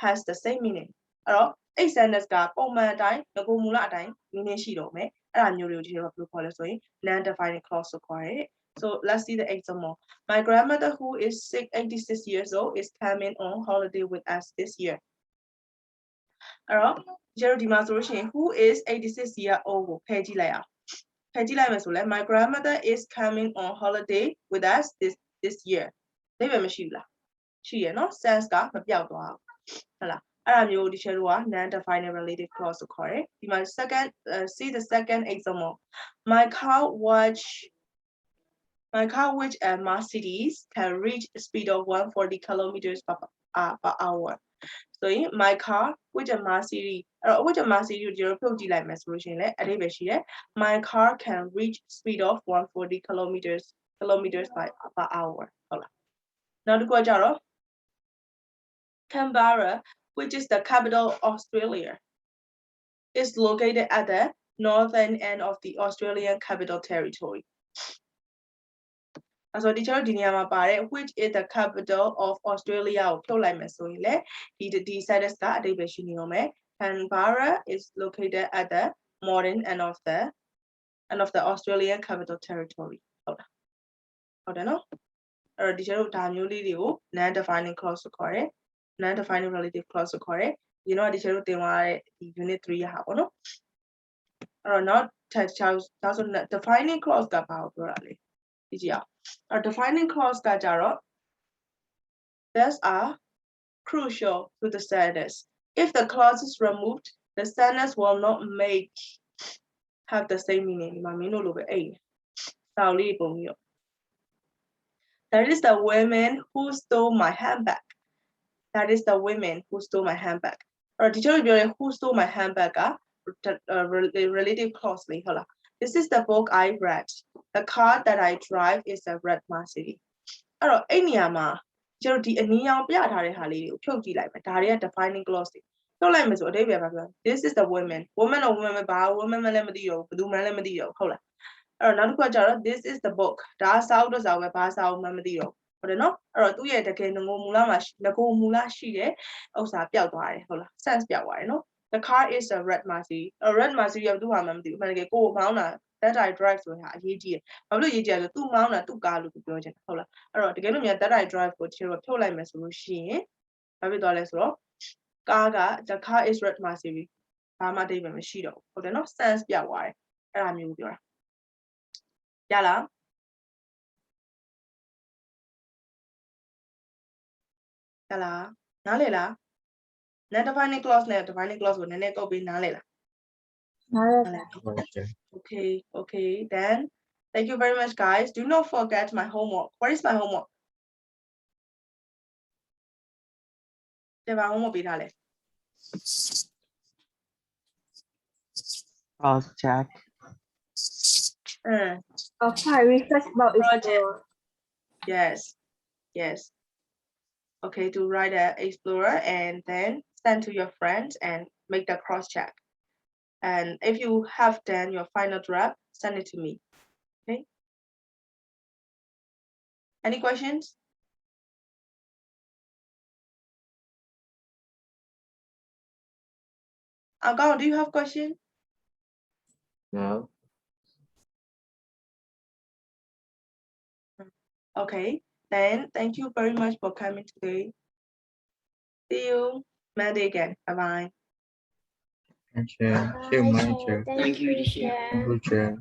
has the same meaning အဲ့တော့အဲ့ sentence ကပုံမှန်အတိုင်းငကိုမူလအတိုင်း meaning ရှိတော့မယ်အဲ့ဒါမျိုးတွေကိုဒီလိုဘယ်လိုခေါ်လဲဆိုရင် non defining clause ကိုခေါ်တယ် so let's see the example my grandmother who is 86 years old is coming on holiday with us this year အဲ့တော့ကျတော့ဒီမှာဆိုလို့ရှိရင် who is 86 year old ကိုဖယ်ကြည့်လိုက်အောင်ဖယ်ကြည့်လိုက်မယ်ဆိုလဲ my grandmother is coming on holiday with us this year ဒါပဲမရှိဘူးလားရှိရနော် sense ကမပြောက်သွားဘူးဟုတ်လားအဲ့ဒါမျိုးဒီချက်တို့က non defining related clause ကိုခေါ်တယ်ဒီမှာ second see the second example my car which a Mercedes can reach a speed of 140 kilometers per hour so my car which a Mercedes which a Mercedes ကိုဒီလိုဖြုတ်ကြည့်လိုက်မယ်ဆိုလို့ရှိရင်လည်းအဓိပ္ပာယ်ရှိတယ် my car can reach speed of 140 kilometers per hour ဟုတ်လားနောက်တစ်ခုကကြတော့ Canberra which is the capital of Australia is located at the northern end of the Australian Capital Territory အဲ့ဆိုဒီချက်ဒီနေရာမှာပါတယ် which is the capital of Australia ကိုဖြုတ်လိုက်မယ်ဆိုရင်လေဒီ sentence ကအဓိပ္ပာယ်ရှိနေတော့မယ် Canberra is located at the northern end of the Australian Capital Territory ဟုတ်လားဟုတ်တယ်နော်အဲ့တော့ဒီချက်တို့ဒါမျိုးလေးတွေကို non defining clause ကိုခေါ်တယ် non defining relative clause ကိုခေါ်တယ်ဒီတော့ဒီချက်တို့သင်သွားတဲ့ဒီ unit 3 ရဟာပေါ့နော်အဲ့တော့ notဒါဆို defining clause ကဘာကိုပြောတာလဲကြည့်ကြအောင် defining clause ကကြတော့ these are crucial to the sentence if the clause is removed the sentence will not have the same meaning ဒီမှာမင်းတို့လိုပဲအဲ့စာအုပ်လေးပုံပြီးတော့ that is the women who stole my handbag that is the women who stole my handbag အဲ့တော့ဒီချက်ပြောရင် who stole my handbag က relative clause လေးဟုတ်လား This is the book I read. The car that I drive is a red Mercedes. အဲ့တော့အဲ့နေရာမှာကျတော့ဒီအနီးအောင်ပြထားတဲ့ဟာလေးကိုဖြုတ်ကြည့်လိုက်မယ်ဒါတွေက defining clause တွေဖြုတ်လိုက်မယ်ဆိုအဓိပ္ပာယ်ဘာပြော This is the woman woman or woman ဘာ woman လည်းမသိတော့ဘူးဘယ်သူမှလည်းမသိတော့ဘူးဟုတ်လားအဲ့တော့နောက်တစ်ခုကကျတော့ this is the book ဒါစာအုပ်တော့စာအုပ်ပဲဘာစာအုပ်မှမသိတော့ဟုတ်တယ်နော်အဲ့တော့သူ့ရဲ့တကယ်ငကိုမူလမှာငကိုမူလရှိတဲ့ဥစ္စာပျောက်သွားတယ်ဟုတ်လား sense ပျောက်သွားတယ်နော် The car is a red Mercedes a red Mercedes ရောက်သူ့ဟာမှမသိဘူးအမှန်တကယ်ကိုယ်မောင်းတာ that I drive ဆိုရင်ဟာအရေးကြီးတယ်ဘာလို့အရေးကြီးလဲဆိုသူ့မောင်းတာသူ့ကားလို့သူပြောချင်တယ်ဟုတ်လားအဲ့တော့တကယ်လို့များ that I drive ကိုချေတော့ဖြုတ်လိုက်မယ်ဆိုလို့ရှိရင်ဘာဖြစ်သွားလဲဆိုတော့ကားက the car is red Mercedes ဘာမှအဓိပ္ပာယ်မရှိတော့ဘူးဟုတ်တယ်နော် sense ပျောက်သွားတယ်အဲ့ဒါမျိုးပြောတာရလားရလားနားလေလား net defining clause နဲ့ defining clause ကိုနည်းနည်းကုတ်ပြီးနားလေလားOkay, then thank you very much, guys. Do not forget my homework. What is my homework? Homework Cross check. Okay, research about Explorer. Yes. Okay, to write an Explorer and then send to your friends and make the cross check. And if you have done your final draft, send it to me. Okay. Any questions? Agao, do you have questions? No. Okay, then thank you very much for coming today. See you Monday again. Bye-bye. Thank you, manager. Thank you, teacher. Thank you, teacher.